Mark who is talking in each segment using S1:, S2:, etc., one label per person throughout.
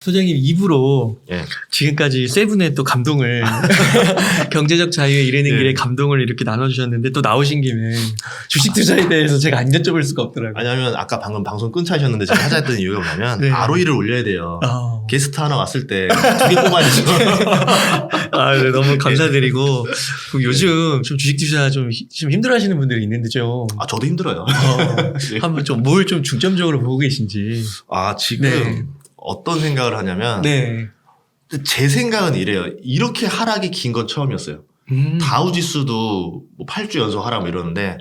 S1: 소장님 입으로
S2: 예.
S1: 지금까지 세븐의 또 감동을 경제적 자유에 이르는
S2: 예.
S1: 길에 감동을 이렇게 나눠주셨는데 또 나오신 김에 주식 투자에 대해서 제가 안 여쭤볼 수가 없더라고요.
S2: 왜냐하면 아까 방금 방송 끊자 하셨는데 제가 하자 했던 이유가 뭐냐면
S1: 네.
S2: ROE를 올려야 돼요. 게스트 하나 왔을 때 2개 뽑아야죠.
S1: 네, 너무 감사드리고 요즘 좀 주식 투자 좀 힘들어하시는 분들이 있는데 좀
S2: 저도 힘들어요.
S1: 한번 좀 뭘 좀 중점적으로 보고 계신지.
S2: 지금
S1: 네.
S2: 어떤 생각을 하냐면
S1: 네.
S2: 제 생각은 이래요. 이렇게 하락이 긴 건 처음이었어요. 다우지수도 뭐 8주 연속 하락 이러는데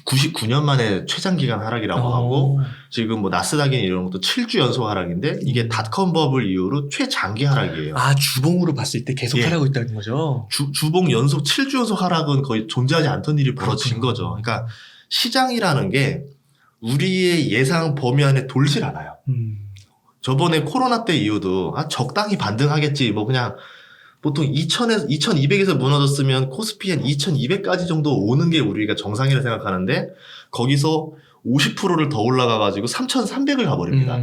S2: 99년 만에 최장기간 하락이라고 하고 지금 뭐 나스닥이나 이런 것도 7주 연속 하락인데 이게 닷컴 버블 이후로 최장기 하락이에요.
S1: 주봉으로 봤을 때 계속 하락하고 있다는 거죠?
S2: 주봉 연속 7주 연속 하락은 거의 존재하지 않던 일이 벌어진 거죠. 그러니까 시장이라는 게 우리의 예상 범위 안에 돌질 않아요. 저번에 코로나 때 이후도 적당히 반등하겠지 뭐 그냥 보통 2200에서 무너졌으면 코스피 한 2200까지 정도 오는 게 우리가 정상이라 생각하는데 거기서 50%를 더 올라가가지고 3300을 가버립니다.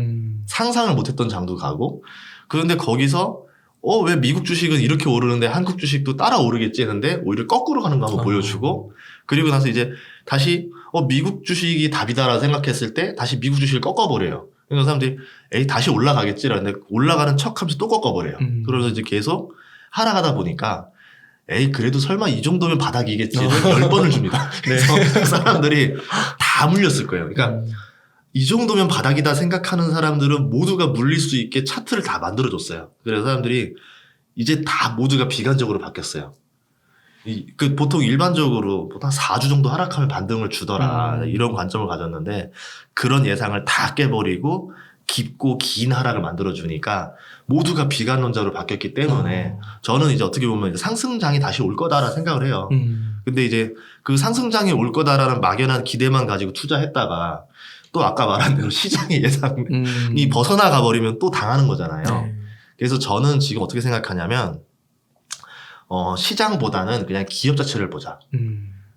S2: 상상을 못했던 장도 가고 그런데 거기서 왜 미국 주식은 이렇게 오르는데 한국 주식도 따라 오르겠지 했는데 오히려 거꾸로 가는 거 한번 보여주고 그리고 나서 이제 다시 미국 주식이 답이다라 생각했을 때 다시 미국 주식을 꺾어버려요. 그러니까 사람들이 다시 올라가겠지라는데 올라가는 척하면서 또 꺾어버려요. 그러면서 이제 계속 하락하다 보니까 그래도 설마 이 정도면 바닥이겠지를 10번을 줍니다. 그래서 사람들이 다 물렸을 거예요. 그러니까 이 정도면 바닥이다 생각하는 사람들은 모두가 물릴 수 있게 차트를 다 만들어줬어요. 그래서 사람들이 이제 다 모두가 비관적으로 바뀌었어요. 보통 일반적으로 보통 한 4주 정도 하락하면 반등을 주더라 이런 관점을 가졌는데 그런 예상을 다 깨버리고 깊고 긴 하락을 만들어주니까 모두가 비관론자로 바뀌었기 때문에 저는 이제 어떻게 보면 이제 상승장이 다시 올 거다라 생각을 해요. 근데 이제 그 상승장이 올 거다라는 막연한 기대만 가지고 투자했다가 또 아까 말한 대로 시장의 예상이 벗어나가 버리면 또 당하는 거잖아요. 그래서 저는 지금 어떻게 생각하냐면 시장보다는 그냥 기업 자체를 보자.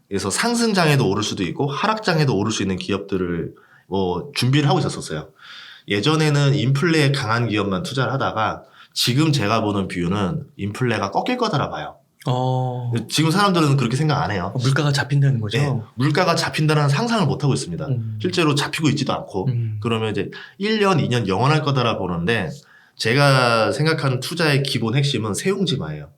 S2: 그래서 상승장에도 오를 수도 있고 하락장에도 오를 수 있는 기업들을 준비를 하고 있었어요. 예전에는 인플레에 강한 기업만 투자를 하다가 지금 제가 보는 뷰는 인플레가 꺾일 거다라 봐요. 지금 사람들은 그렇게 생각 안 해요.
S1: 물가가 잡힌다는 거죠?
S2: 네, 물가가 잡힌다는 상상을 못 하고 있습니다. 실제로 잡히고 있지도 않고 그러면 이제 1년, 2년 영원할 거다라 보는데 제가 생각하는 투자의 기본 핵심은 세용지마예요.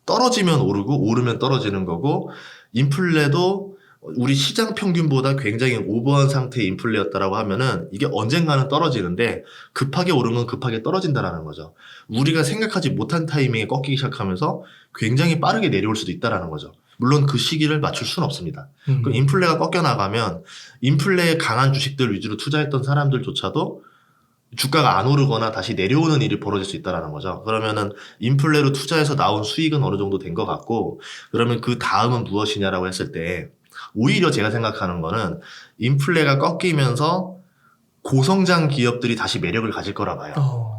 S2: 떨어지면 오르고 오르면 떨어지는 거고 인플레도 우리 시장 평균보다 굉장히 오버한 상태의 인플레였다라고 하면은 이게 언젠가는 떨어지는데 급하게 오르면 급하게 떨어진다라는 거죠. 우리가 생각하지 못한 타이밍에 꺾이기 시작하면서 굉장히 빠르게 내려올 수도 있다라는 거죠. 물론 그 시기를 맞출 수는 없습니다. 그럼 인플레가 꺾여 나가면 인플레에 강한 주식들 위주로 투자했던 사람들조차도 주가가 안 오르거나 다시 내려오는 일이 벌어질 수 있다는 거죠. 그러면은 인플레로 투자해서 나온 수익은 어느 정도 된 것 같고 그러면 그 다음은 무엇이냐라고 했을 때 오히려 제가 생각하는 거는 인플레가 꺾이면서 고성장 기업들이 다시 매력을 가질 거라 봐요.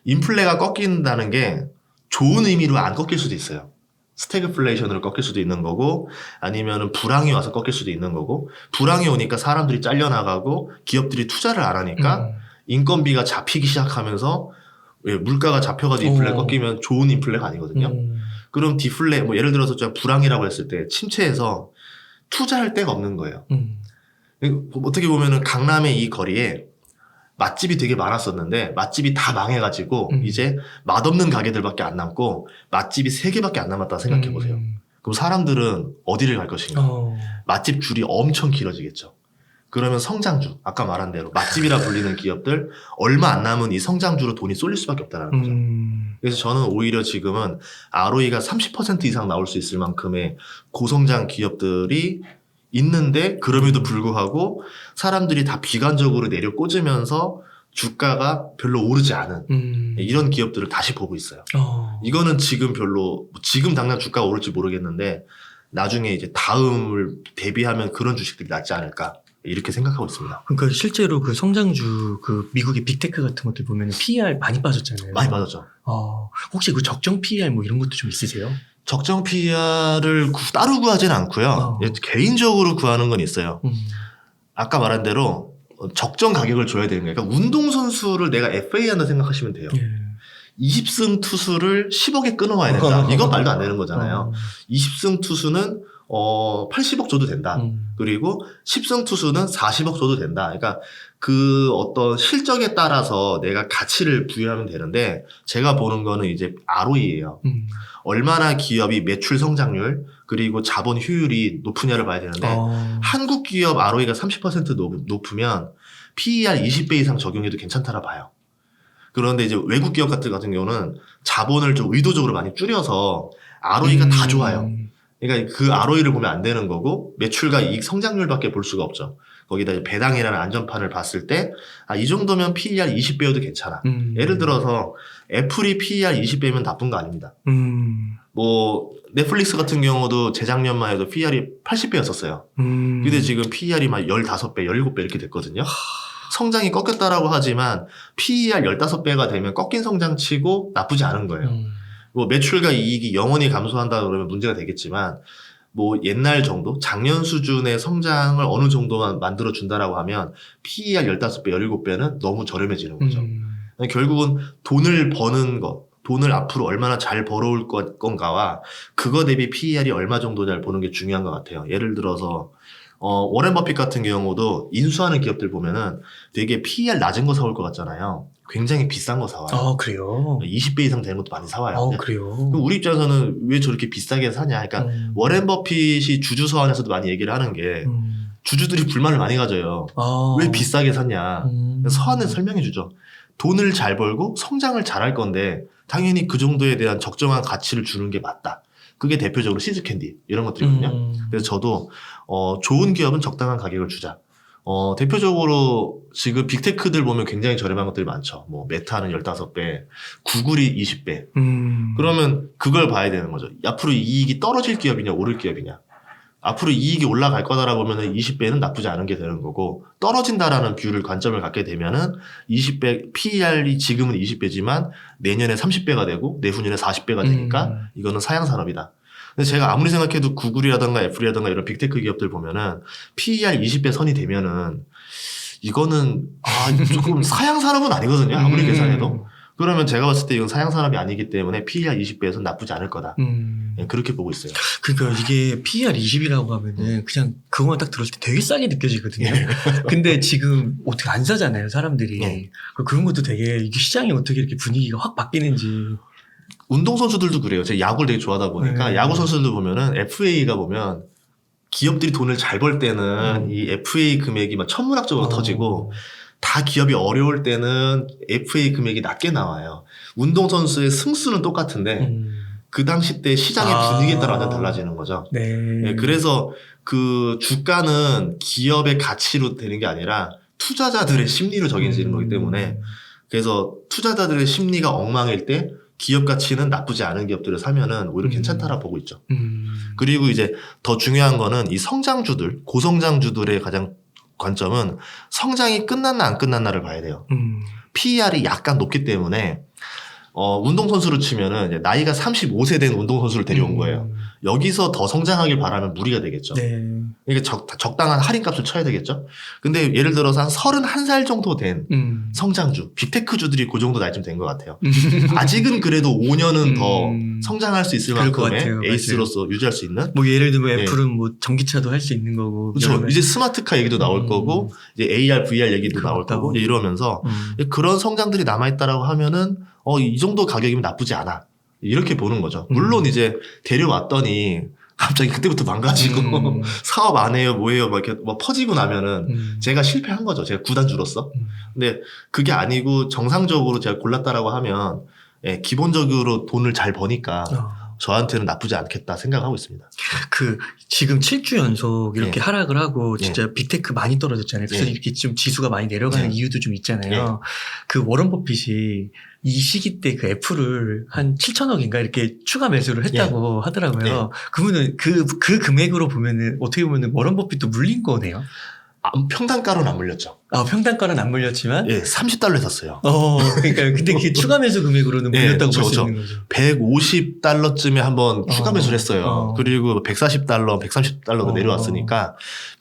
S2: 인플레가 꺾인다는 게 좋은 의미로 안 꺾일 수도 있어요. 스태그플레이션으로 꺾일 수도 있는 거고 아니면은 불황이 와서 꺾일 수도 있는 거고 불황이 오니까 사람들이 잘려나가고 기업들이 투자를 안 하니까 인건비가 잡히기 시작하면서 물가가 잡혀가지고 인플레가 꺾이면 좋은 인플레가 아니거든요. 그럼 디플레 예를 들어서 제가 불황이라고 했을 때 침체해서 투자할 데가 없는 거예요. 어떻게 보면은 강남의 이 거리에 맛집이 되게 많았었는데 맛집이 다 망해가지고 이제 맛없는 가게들밖에 안 남고 맛집이 3개밖에 안 남았다 생각해 보세요. 그럼 사람들은 어디를 갈 것인가? 맛집 줄이 엄청 길어지겠죠. 그러면 성장주, 아까 말한 대로 맛집이라 불리는 기업들 얼마 안 남은 이 성장주로 돈이 쏠릴 수밖에 없다는 거죠. 그래서 저는 오히려 지금은 ROE가 30% 이상 나올 수 있을 만큼의 고성장 기업들이 있는데 그럼에도 불구하고 사람들이 다 비관적으로 내려 꽂으면서 주가가 별로 오르지 않은 이런 기업들을 다시 보고 있어요. 이거는 지금 지금 당장 주가가 오를지 모르겠는데 나중에 이제 다음을 대비하면 그런 주식들이 낫지 않을까 이렇게 생각하고 있습니다.
S1: 그러니까 실제로 그 성장주 미국의 빅테크 같은 것들 보면 PER 많이 빠졌잖아요.
S2: 많이 빠졌죠.
S1: 혹시 그 적정 PER 이런 것도 좀 있으세요?
S2: 적정 PER을 따로 구하지는 않고요. 개인적으로 구하는 건 있어요. 아까 말한 대로 적정 가격을 줘야 되는 거예요. 그러니까 운동선수를 내가 FA 한다 생각하시면 돼요. 20승 투수를 10억에 끊어와야 된다. 이건 말도 안 되는 거잖아요. 20승 투수는 80억 줘도 된다. 그리고 10승 투수는 40억 줘도 된다. 그러니까 그 어떤 실적에 따라서 내가 가치를 부여하면 되는데 제가 보는 거는 이제 ROE예요. 얼마나 기업이 매출 성장률 그리고 자본 효율이 높으냐를 봐야 되는데 한국 기업 ROE가 30% 높으면 PER 20배 이상 적용해도 괜찮다라 봐요. 그런데 이제 외국 기업 같은 경우는 자본을 좀 의도적으로 많이 줄여서 ROE가 다 좋아요. 그러니까 그 ROE를 보면 안 되는 거고 매출과 이익 성장률밖에 볼 수가 없죠. 거기다 이제 배당이라는 안전판을 봤을 때 이 정도면 PER 20배여도 괜찮아. 예를 들어서 애플이 PER 20배면 나쁜 거 아닙니다. 뭐 넷플릭스 같은 경우도 재작년만 해도 PER이 80배였었어요. 근데 지금 PER이 막 15배, 17배 이렇게 됐거든요. 성장이 꺾였다라고 하지만 PER 15배가 되면 꺾인 성장치고 나쁘지 않은 거예요. 뭐 매출과 이익이 영원히 감소한다 그러면 문제가 되겠지만 뭐 옛날 정도 작년 수준의 성장을 어느 정도만 만들어 준다라고 하면 PER 15배, 17배는 너무 저렴해지는 거죠. 결국은 돈을 버는 거, 돈을 앞으로 얼마나 잘 벌어올 건가와 그거 대비 PER이 얼마 정도냐를 보는 게 중요한 것 같아요. 예를 들어서 워렌 버핏 같은 경우도 인수하는 기업들 보면은 되게 PER 낮은 거 사올 것 같잖아요. 굉장히 비싼 거 사와요.
S1: 그래요?
S2: 20배 이상 되는 것도 많이 사와요.
S1: 그래요?
S2: 그럼 우리 입장에서는 왜 저렇게 비싸게 사냐. 그러니까 워렌 버핏이 주주 서한에서도 많이 얘기를 하는 게 주주들이 불만을 많이 가져요. 왜 비싸게 샀냐. 서한에서 설명해 주죠. 돈을 잘 벌고 성장을 잘 할 건데 당연히 그 정도에 대한 적정한 가치를 주는 게 맞다. 그게 대표적으로 시즈캔디 이런 것들이거든요. 그래서 저도 좋은 기업은 적당한 가격을 주자. 대표적으로 지금 빅테크들 보면 굉장히 저렴한 것들이 많죠. 뭐 메타는 15배, 구글이 20배. 그러면 그걸 봐야 되는 거죠. 앞으로 이익이 떨어질 기업이냐 오를 기업이냐. 앞으로 이익이 올라갈 거다라고 보면은 20배는 나쁘지 않은 게 되는 거고 떨어진다라는 뷰를 관점을 갖게 되면은 20배 PER이 지금은 20배지만 내년에 30배가 되고 내후년에 40배가 되니까 이거는 사양 산업이다. 근데 제가 아무리 생각해도 구글이라든가 애플이라든가 이런 빅테크 기업들 보면은 PER 20배 선이 되면은 이거는 조금 사양 산업은 아니거든요. 아무리 계산해도. 그러면 제가 봤을 때 이건 사양 산업이 아니기 때문에 PER 20배에서는 나쁘지 않을 거다. 네, 그렇게 보고 있어요.
S1: 그러니까 이게 PER 20이라고 하면은 그냥 그거만 딱 들었을 때 되게 싸게 느껴지거든요. 근데 지금 어떻게 안 사잖아요, 사람들이. 그런 것도 되게 이게 시장이 어떻게 이렇게 분위기가 확 바뀌는지.
S2: 운동선수들도 그래요. 제가 야구를 되게 좋아하다 보니까 야구 선수들도 보면은 FA가 보면 기업들이 돈을 잘 벌 때는 이 FA 금액이 막 천문학적으로 터지고 다 기업이 어려울 때는 FA 금액이 낮게 나와요. 운동선수의 승수는 똑같은데 그 당시 때 시장의 분위기에 따라 완전 달라지는 거죠. 네, 그래서 그 주가는 기업의 가치로 되는 게 아니라 투자자들의 심리로 정해지는 거기 때문에 그래서 투자자들의 심리가 엉망일 때 기업 가치는 나쁘지 않은 기업들을 사면은 오히려 괜찮다라 보고 있죠. 그리고 이제 더 중요한 거는 이 성장주들, 고성장주들의 가장 관점은 성장이 끝났나 안 끝났나를 봐야 돼요. PER이 약간 높기 때문에 운동선수로 치면은 이제 나이가 35세 된 운동선수를 데려온 거예요. 여기서 더 성장하길 바라면 무리가 되겠죠. 그러니까 적당한 할인값을 쳐야 되겠죠. 근데 예를 들어서 한 31살 정도 된 성장주, 빅테크주들이 그 정도 나이쯤 된 것 같아요. 아직은 그래도 5년은 더 성장할 수 있을 만큼의 에이스로서 유지할 수 있는.
S1: 뭐 예를 들면 애플은 뭐 전기차도 할 수 있는 거고.
S2: 그렇죠. 이제 스마트카 얘기도 나올 거고, 이제 AR, VR 얘기도 나올 거고, 이러면서 그런 성장들이 남아있다라고 하면은 이 정도 가격이면 나쁘지 않아. 이렇게 보는 거죠. 물론 이제 데려왔더니 갑자기 그때부터 망가지고 사업 안 해요, 뭐해요, 막 이렇게 뭐 퍼지고 나면은 제가 실패한 거죠. 제가 구단주로서. 근데 그게 아니고 정상적으로 제가 골랐다라고 하면 기본적으로 돈을 잘 버니까 저한테는 나쁘지 않겠다 생각하고 있습니다.
S1: 지금 7주 연속 이렇게 하락을 하고 진짜 빅테크 많이 떨어졌잖아요. 그래서 이렇게 좀 지수가 많이 내려가는 이유도 좀 있잖아요. 그 워런 버핏이 이 시기 때 그 애플을 한 7천억인가 이렇게 추가 매수를 했다고 하더라고요. 그러면은 그 금액으로 보면은 어떻게 보면은 워런 버핏도 물린 거네요.
S2: 평단가로는 안 물렸죠.
S1: 평단가는 안 물렸지만
S2: 30달러에 샀어요.
S1: 그러니까 근데 그 추가 매수 금액으로는 물렸다고 볼 수 있는 거죠.
S2: 150달러쯤에 한번 추가 매수를 했어요. 그리고 140달러, 130달러가 내려왔으니까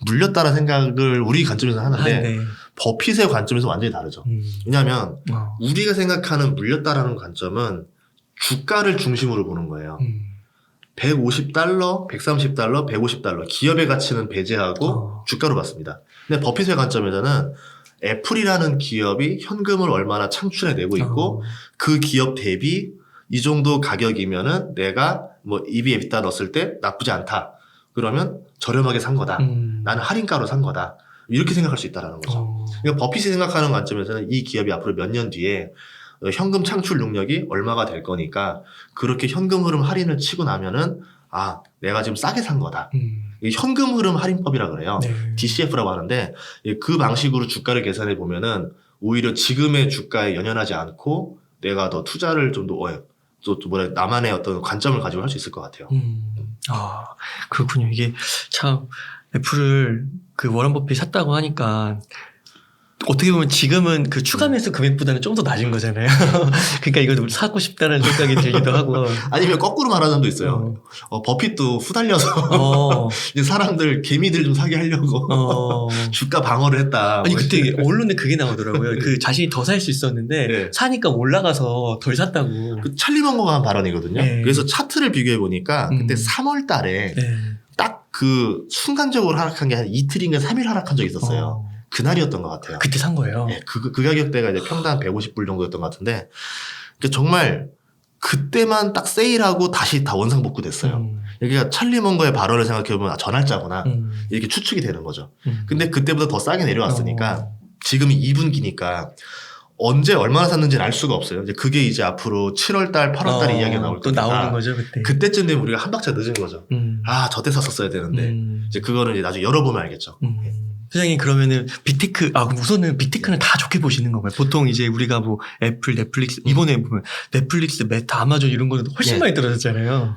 S2: 물렸다는 생각을 우리 관점에서 하는데 버핏의 관점에서 완전히 다르죠. 왜냐하면 우리가 생각하는 물렸다라는 관점은 주가를 중심으로 보는 거예요. 150달러, 130달러, 150달러 기업의 가치는 배제하고 주가로 봤습니다. 근데 버핏의 관점에서는 애플이라는 기업이 현금을 얼마나 창출해내고 있고 그 기업 대비 이 정도 가격이면은 내가 뭐 EV/EBITDA 넣었을 때 나쁘지 않다. 그러면 저렴하게 산 거다. 나는 할인가로 산 거다. 이렇게 생각할 수 있다는 거죠. 그러니까 버핏이 생각하는 관점에서는 이 기업이 앞으로 몇 년 뒤에 현금 창출 능력이 얼마가 될 거니까 그렇게 현금 흐름 할인을 치고 나면은 아 내가 지금 싸게 산 거다. 이 현금 흐름 할인법이라 그래요.
S1: 네.
S2: DCF라고 하는데 그 방식으로 주가를 계산해 보면은 오히려 지금의 주가에 연연하지 않고 내가 더 투자를 좀 더 나만의 어떤 관점을 가지고 할 수 있을 것 같아요.
S1: 아 그렇군요. 이게 참 애플을 그 워런 버핏이 샀다고 하니까 어떻게 보면 지금은 그 추가 매수 금액보다는 좀 더 낮은 거잖아요. 그러니까 이걸 사고 싶다는 생각이 들기도 하고.
S2: 아니면 거꾸로 말하는 사람도 있어요. 버핏도 후달려서 이제 사람들 개미들 좀 사게 하려고 주가 방어를 했다.
S1: 아니 그때 언론에 그게 나오더라고요. 그 자신이 더 살 수 있었는데
S2: 네.
S1: 사니까 올라가서 덜 샀다고.
S2: 그 찰리 먼거가 한 발언이거든요.
S1: 네.
S2: 그래서 차트를 비교해 보니까 그때 3월 달에
S1: 네.
S2: 딱 그 순간적으로 하락한 게 한 이틀인가 3일 하락한 적이 있었어요. 그날이었던 것 같아요.
S1: 그때 산 거예요.
S2: 네, 그 가격대가 이제 평당 150불 정도였던 것 같은데, 그러니까 정말 그때만 딱 세일하고 다시 다 원상복구됐어요. 그러니까 찰리 먼거의 발언을 생각해보면 전할자구나 이렇게 추측이 되는 거죠. 근데 그때보다 더 싸게 내려왔으니까 지금이 2분기니까 언제 얼마나 샀는지는 알 수가 없어요. 이제 그게 이제 앞으로 7월달, 8월달 이야기가 나올
S1: 또
S2: 거니까
S1: 나오는 거죠 그때.
S2: 그때쯤 되면 우리가 한 박자 늦은 거죠. 아, 저때 샀었어야 되는데 이제 그거는 이제 나중에 열어보면 알겠죠.
S1: 소장님 그러면은 빅테크 우선은 빅테크는 다 좋게 보시는 건가요? 보통 이제 우리가 뭐 애플, 넷플릭스 이번에 보면 넷플릭스, 메타, 아마존 이런 거는 훨씬
S2: 네.
S1: 많이 떨어졌잖아요.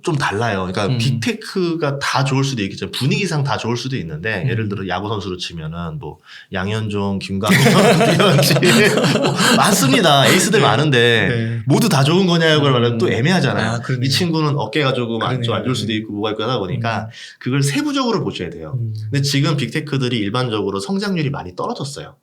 S2: 좀 달라요. 그러니까 빅테크가 다 좋을 수도 있겠지만 분위기상 다 좋을 수도 있는데 예를 들어 야구 선수로 치면은 뭐 양현종, 김광현 이런지 많습니다. 에이스들 많은데
S1: 네.
S2: 모두 다 좋은 거냐고 말하면 또 애매하잖아요.
S1: 아, 그러네요.
S2: 이 친구는 어깨가 조금 안
S1: 그러네요.
S2: 좋을 수도 있고 뭐가 있고 하다 보니까 그걸 세부적으로 보셔야 돼요. 근데 지금 빅테크들이 일반적으로 성장률이 많이 떨어졌어요.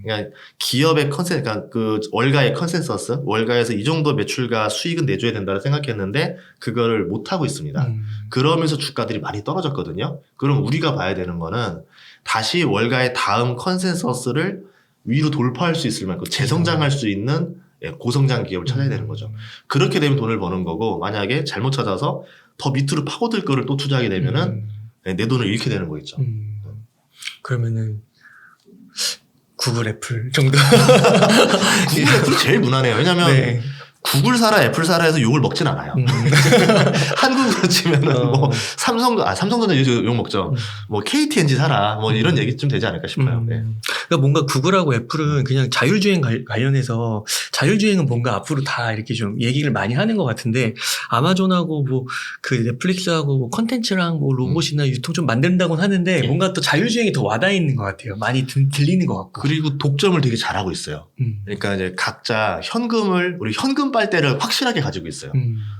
S2: 그러니까 기업의 그러니까 그 월가의 컨센서스, 월가에서 이 정도 매출과 수익은 내줘야 된다고 생각했는데 그거를 못 하고 있습니다. 그러면서 주가들이 많이 떨어졌거든요. 그럼 우리가 봐야 되는 거는 다시 월가의 다음 컨센서스를 위로 돌파할 수 있을 만큼 재성장할 수 있는 고성장 기업을 찾아야 되는 거죠. 그렇게 되면 돈을 버는 거고 만약에 잘못 찾아서 더 밑으로 파고들 거를 또 투자하게 되면은 내 돈을 잃게 되는 거겠죠.
S1: 그러면은 구글, 애플 정도.
S2: 구글, 애플이 제일 무난해요. 왜냐면
S1: 네.
S2: 구글 사라, 애플 사라 해서 욕을 먹진 않아요. 한국으로 치면은 뭐 삼성전자 요즘 욕 먹죠. 뭐 KT&G 사라 뭐 이런 얘기쯤 되지 않을까 싶어요. 네.
S1: 그러니까 뭔가 구글하고 애플은 그냥 자율주행 관련해서 자율주행은 뭔가 앞으로 다 이렇게 좀 얘기를 많이 하는 것 같은데 아마존하고 뭐 그 넷플릭스하고 뭐 컨텐츠랑 뭐 로봇이나 유통 좀 만든다고는 하는데 뭔가 또 자율주행이 더 와닿아 있는 것 같아요. 많이 들리는 것 같고.
S2: 그리고 독점을 되게 잘하고 있어요. 그러니까 이제 각자 우리 현금 빨대를 확실하게 가지고 있어요.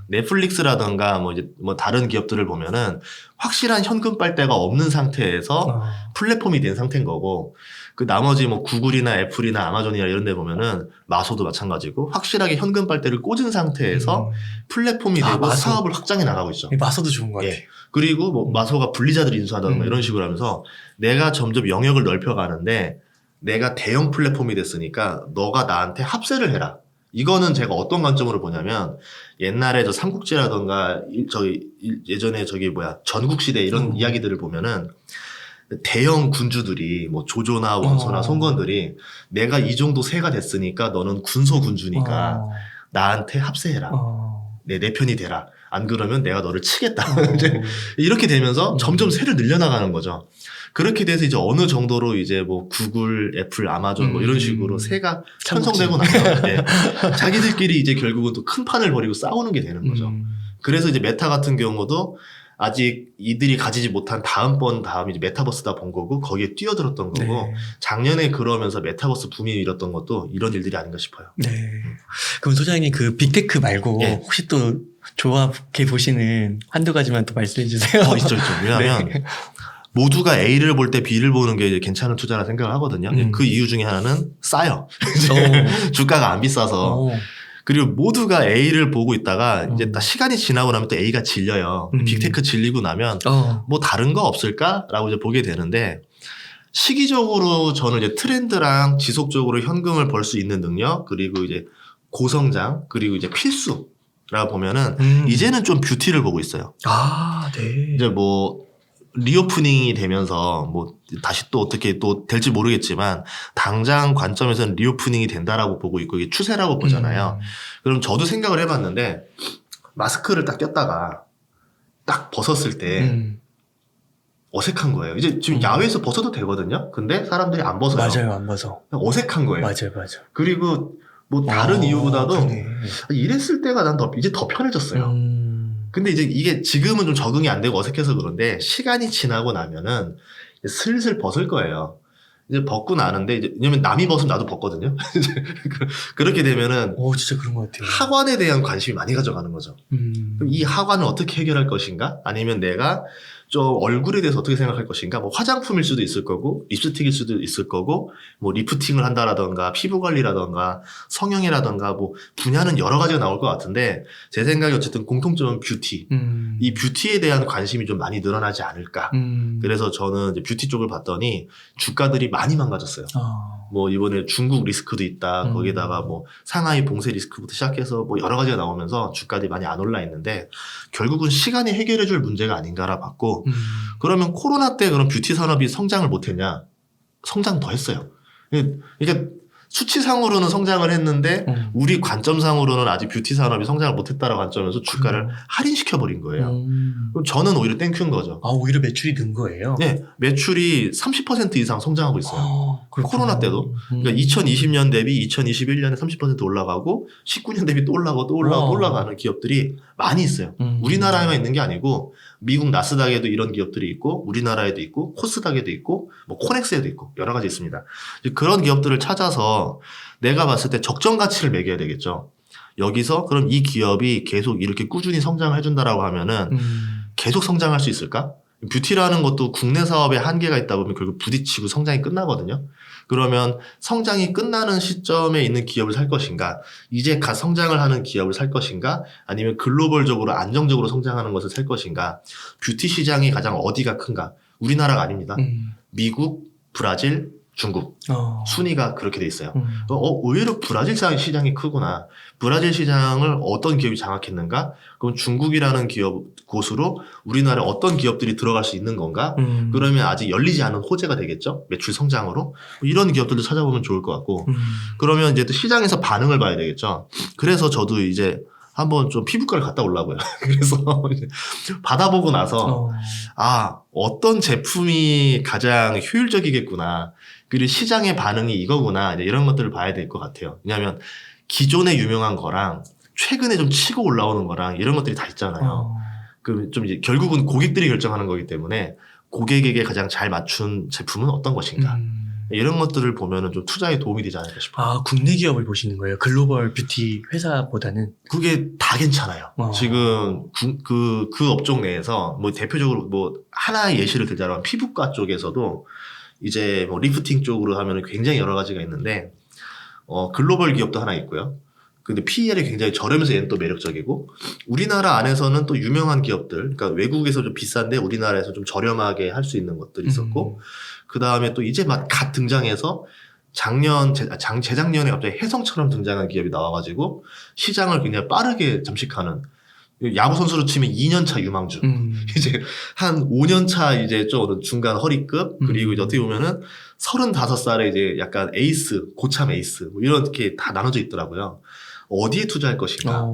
S2: 넷플릭스라든가 뭐 이제 뭐 다른 기업들을 보면은 확실한 현금 빨대가 없는 상태에서 플랫폼이 된 상태인 거고 그 나머지 뭐 구글이나 애플이나 아마존이나 이런 데 보면은 마소도 마찬가지고 확실하게 현금 빨대를 꽂은 상태에서 플랫폼이 되고
S1: 마소.
S2: 사업을 확장해 나가고 있죠.
S1: 마소도 좋은 것 같아요.
S2: 예. 그리고 뭐 마소가 분리자들 인수하다든가 이런 식으로 하면서 내가 점점 영역을 넓혀가는데 내가 대형 플랫폼이 됐으니까 너가 나한테 합세를 해라. 이거는 제가 어떤 관점으로 보냐면 옛날에 저 삼국지라던가 예전에 전국시대 이런 이야기들을 보면은 대형 군주들이 뭐 조조나 원소나 송건들이 내가 이 정도 세가 됐으니까 너는 군소군주니까 나한테 합세해라. 내 편이 되라. 안 그러면 내가 너를 치겠다. 이렇게 되면서 점점 세를 늘려나가는 거죠. 그렇게 돼서 이제 어느 정도로 이제 뭐 구글, 애플, 아마존 뭐 이런 식으로 세가 편성되고 나면 네. 자기들끼리 이제 결국은 또 큰 판을 벌이고 싸우는 게 되는 거죠. 그래서 이제 메타 같은 경우도 아직 이들이 가지지 못한 다음 이제 메타버스다 본 거고 거기에 뛰어들었던 거고
S1: 네.
S2: 작년에 그러면서 메타버스 붐이 일었던 것도 이런 일들이 아닌가 싶어요.
S1: 네. 그럼 소장님 그 빅테크 말고
S2: 네.
S1: 혹시 또 좋게 보시는 한두 가지만 또 말씀해 주세요.
S2: 있죠. 왜냐하면
S1: 네.
S2: 모두가 A를 볼 때 B를 보는 게 이제 괜찮은 투자라 생각을 하거든요. 그 이유 중에 하나는 싸요. 주가가 안 비싸서. 그리고 모두가 A를 보고 있다가 이제 딱 시간이 지나고 나면 또 A가 질려요. 빅테크 질리고 나면 뭐 다른 거 없을까라고 이제 보게 되는데 시기적으로 저는 이제 트렌드랑 지속적으로 현금을 벌 수 있는 능력 그리고 이제 고성장 그리고 이제 필수라 보면은 이제는 좀 뷰티를 보고 있어요.
S1: 아, 네.
S2: 이제 뭐 리오프닝이 되면서 뭐 다시 또 어떻게 또 될지 모르겠지만 당장 관점에서는 리오프닝이 된다라고 보고 있고 이게 추세라고 보잖아요. 그럼 저도 생각을 해봤는데 마스크를 딱 꼈다가 딱 벗었을 때 어색한 거예요. 이제 지금 야외에서 벗어도 되거든요. 근데 사람들이 안 벗어요.
S1: 맞아요, 안 벗어.
S2: 어색한 거예요.
S1: 맞아요.
S2: 그리고 뭐 다른 이유보다도
S1: 그러네.
S2: 이랬을 때가 난 이제 더 편해졌어요. 근데 이제 이게 지금은 좀 적응이 안 되고 어색해서 그런데 시간이 지나고 나면은 슬슬 벗을 거예요. 이제 벗고 나는데 이제 왜냐면 남이 벗으면 나도 벗거든요. 그렇게 되면은
S1: 진짜 그런 것 같아요.
S2: 하관에 대한 관심이 많이 가져가는 거죠. 그럼 이 하관을 어떻게 해결할 것인가? 아니면 내가 좀 얼굴에 대해서 어떻게 생각할 것인가? 뭐 화장품일 수도 있을 거고, 립스틱일 수도 있을 거고, 뭐 리프팅을 한다라던가, 피부 관리라던가, 성형이라던가, 뭐 분야는 여러 가지가 나올 것 같은데, 제 생각에 어쨌든 공통점은 뷰티. 이 뷰티에 대한 관심이 좀 많이 늘어나지 않을까. 그래서 저는 이제 뷰티 쪽을 봤더니 주가들이 많이 망가졌어요. 뭐 이번에 중국 리스크도 있다. 거기다가 뭐 상하이 봉쇄 리스크부터 시작해서 뭐 여러 가지가 나오면서 주가들이 많이 안 올라 있는데 결국은 시간이 해결해 줄 문제가 아닌가라 봤고 그러면 코로나 때 그럼 뷰티 산업이 성장을 못 했냐? 성장 더 했어요. 그러니까 수치상으로는 성장을 했는데 우리 관점상으로는 아직 뷰티 산업이 성장을 못했다라고 관점에서 주가를 할인시켜버린 거예요. 그럼 저는 오히려 땡큐인 거죠.
S1: 오히려 매출이 는 거예요?
S2: 네. 매출이 30% 이상 성장하고 있어요. 코로나 때도. 그러니까 2020년 대비 2021년에 30% 올라가고 19년 대비 또 올라가고 또 올라가는 기업들이 많이 있어요. 우리나라에만 있는 게 아니고 미국 나스닥에도 이런 기업들이 있고 우리나라에도 있고 코스닥에도 있고 뭐 코넥스에도 있고 여러 가지 있습니다. 그런 기업들을 찾아서 내가 봤을 때 적정 가치를 매겨야 되겠죠. 여기서 그럼 이 기업이 계속 이렇게 꾸준히 성장을 해준다라고 하면은 계속 성장할 수 있을까? 뷰티라는 것도 국내 사업에 한계가 있다 보면 결국 부딪히고 성장이 끝나거든요. 그러면 성장이 끝나는 시점에 있는 기업을 살 것인가? 이제 갓 성장을 하는 기업을 살 것인가? 아니면 글로벌적으로 안정적으로 성장하는 것을 살 것인가? 뷰티 시장이 가장 어디가 큰가? 우리나라가 아닙니다. 미국, 브라질, 중국 순위가 그렇게 돼 있어요. 의외로 브라질 시장이 크구나. 브라질 시장을 어떤 기업이 장악했는가? 그럼 중국이라는 곳으로 우리나라에 어떤 기업들이 들어갈 수 있는 건가? 그러면 아직 열리지 않은 호재가 되겠죠? 매출 성장으로. 이런 기업들도 찾아보면 좋을 것 같고. 그러면 이제 또 시장에서 반응을 봐야 되겠죠? 그래서 저도 이제 한번 좀 피부과를 갔다 오려고요. 그래서 받아보고 나서 어떤 제품이 가장 효율적이겠구나. 그리고 시장의 반응이 이거구나. 이런 것들을 봐야 될 것 같아요. 왜냐하면 기존에 유명한 거랑 최근에 좀 치고 올라오는 거랑 이런 것들이 다 있잖아요. 그 좀 이제 결국은 고객들이 결정하는 거기 때문에 고객에게 가장 잘 맞춘 제품은 어떤 것인가. 이런 것들을 보면은 좀 투자에 도움이 되지 않을까 싶어요.
S1: 국내 기업을 보시는 거예요? 글로벌 뷰티 회사보다는?
S2: 그게 다 괜찮아요. 지금 그 업종 내에서 뭐 대표적으로 뭐 하나의 예시를 들자면 피부과 쪽에서도 이제 뭐 리프팅 쪽으로 하면은 굉장히 여러 가지가 있는데 글로벌 기업도 하나 있고요. 근데 PER이 굉장히 저렴해서 얘는 또 매력적이고 우리나라 안에서는 또 유명한 기업들 그러니까 외국에서 좀 비싼데 우리나라에서 좀 저렴하게 할 수 있는 것들이 있었고 그 다음에 또 이제 막 갓 등장해서 재작년에 갑자기 혜성처럼 등장한 기업이 나와가지고 시장을 굉장히 빠르게 잠식하는 야구 선수로 치면 2년차 유망주 이제 한 5년차 이제 좀 중간 허리급 그리고 이제 어떻게 보면은 35살에 이제 약간 에이스 고참 에이스 뭐 이렇게 다 나눠져 있더라고요. 어디에 투자할 것인가?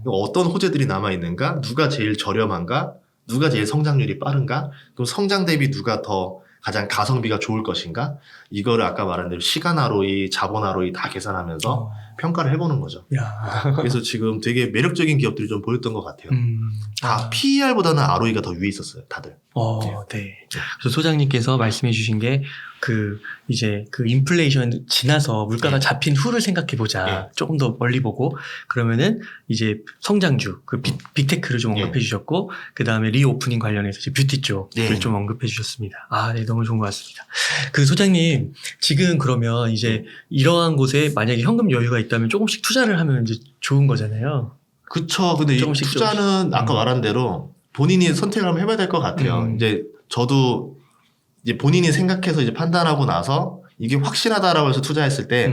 S2: 어떤 호재들이 남아있는가? 누가 제일 저렴한가? 누가 제일 성장률이 빠른가? 그럼 성장 대비 누가 더 가장 가성비가 좋을 것인가? 이거를 아까 말한 대로 시간 ROE, 자본 ROE 다 계산하면서 평가를 해보는 거죠.
S1: 야.
S2: 그래서 지금 되게 매력적인 기업들이 좀 보였던 것 같아요. 다 PER보다는 ROE가 더 위에 있었어요, 다들.
S1: 네. 그래서 소장님께서 말씀해 주신 게 이제 인플레이션 지나서 물가가 잡힌 후를 생각해 보자. 조금 더 멀리 보고 그러면은 이제 성장주, 빅테크를 좀 언급해 주셨고 그 다음에 리오프닝 관련해서 이제 뷰티 쪽을 좀 언급해 주셨습니다. 네, 너무 좋은 것 같습니다. 소장님, 지금 그러면 이제 이러한 곳에 만약에 현금 여유가 있다면 조금씩 투자를 하면 이제 좋은 거잖아요.
S2: 그쵸. 근데 이 투자는 아까 말한 대로 본인이 선택을 한번 해봐야 될 것 같아요. 이제 저도 이제 본인이 생각해서 이제 판단하고 나서 이게 확실하다라고 해서 투자했을 때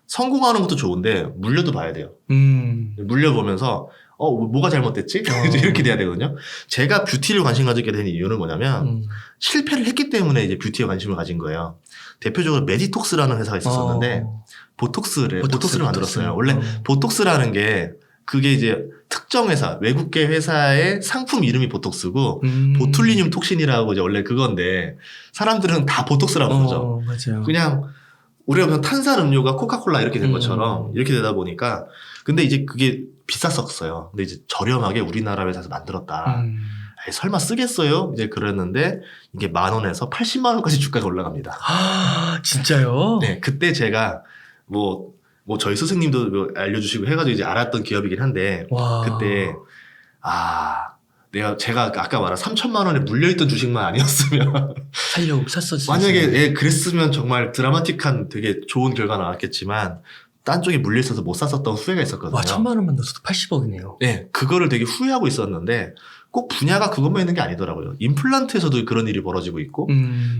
S2: 성공하는 것도 좋은데 물려도 봐야 돼요. 물려보면서 뭐가 잘못됐지? 이렇게 돼야 되거든요. 제가 뷰티를 관심 가지게 된 이유는 뭐냐면 실패를 했기 때문에 이제 뷰티에 관심을 가진 거예요. 대표적으로 메디톡스라는 회사가 있었는데 보톡스를 만들었어요. 원래 보톡스라는 게 그게 이제 특정 회사, 외국계 회사의 상품 이름이 보톡스고 보툴리늄 톡신이라고 이제 원래 그건데 사람들은 다 보톡스라고 부르죠.
S1: 맞아요.
S2: 그냥 우리가 그냥 탄산 음료가 코카콜라 이렇게 된 것처럼 이렇게 되다 보니까 근데 이제 그게 비쌌었어요. 근데 이제 저렴하게 우리나라 회사에서 만들었다. 설마 쓰겠어요? 이제 그랬는데 이게 10,000원에서 80만 원까지 주가가 올라갑니다.
S1: 진짜요?
S2: 네, 그때 제가 뭐 저희 스승님도 알려주시고 해가지고 이제 알았던 기업이긴 한데 그때 제가 아까 말한 3,000만 원에 물려있던 주식만 아니었으면
S1: 살려고 샀었어요.
S2: 만약에 그랬으면 정말 드라마틱한 되게 좋은 결과 나왔겠지만 딴 쪽에 물려있어서 못 샀었던 후회가 있었거든요.
S1: 1,000만 원만 넣어도 80억이네요.
S2: 네, 그거를 되게 후회하고 있었는데 꼭 분야가 그것만 있는 게 아니더라고요. 임플란트에서도 그런 일이 벌어지고 있고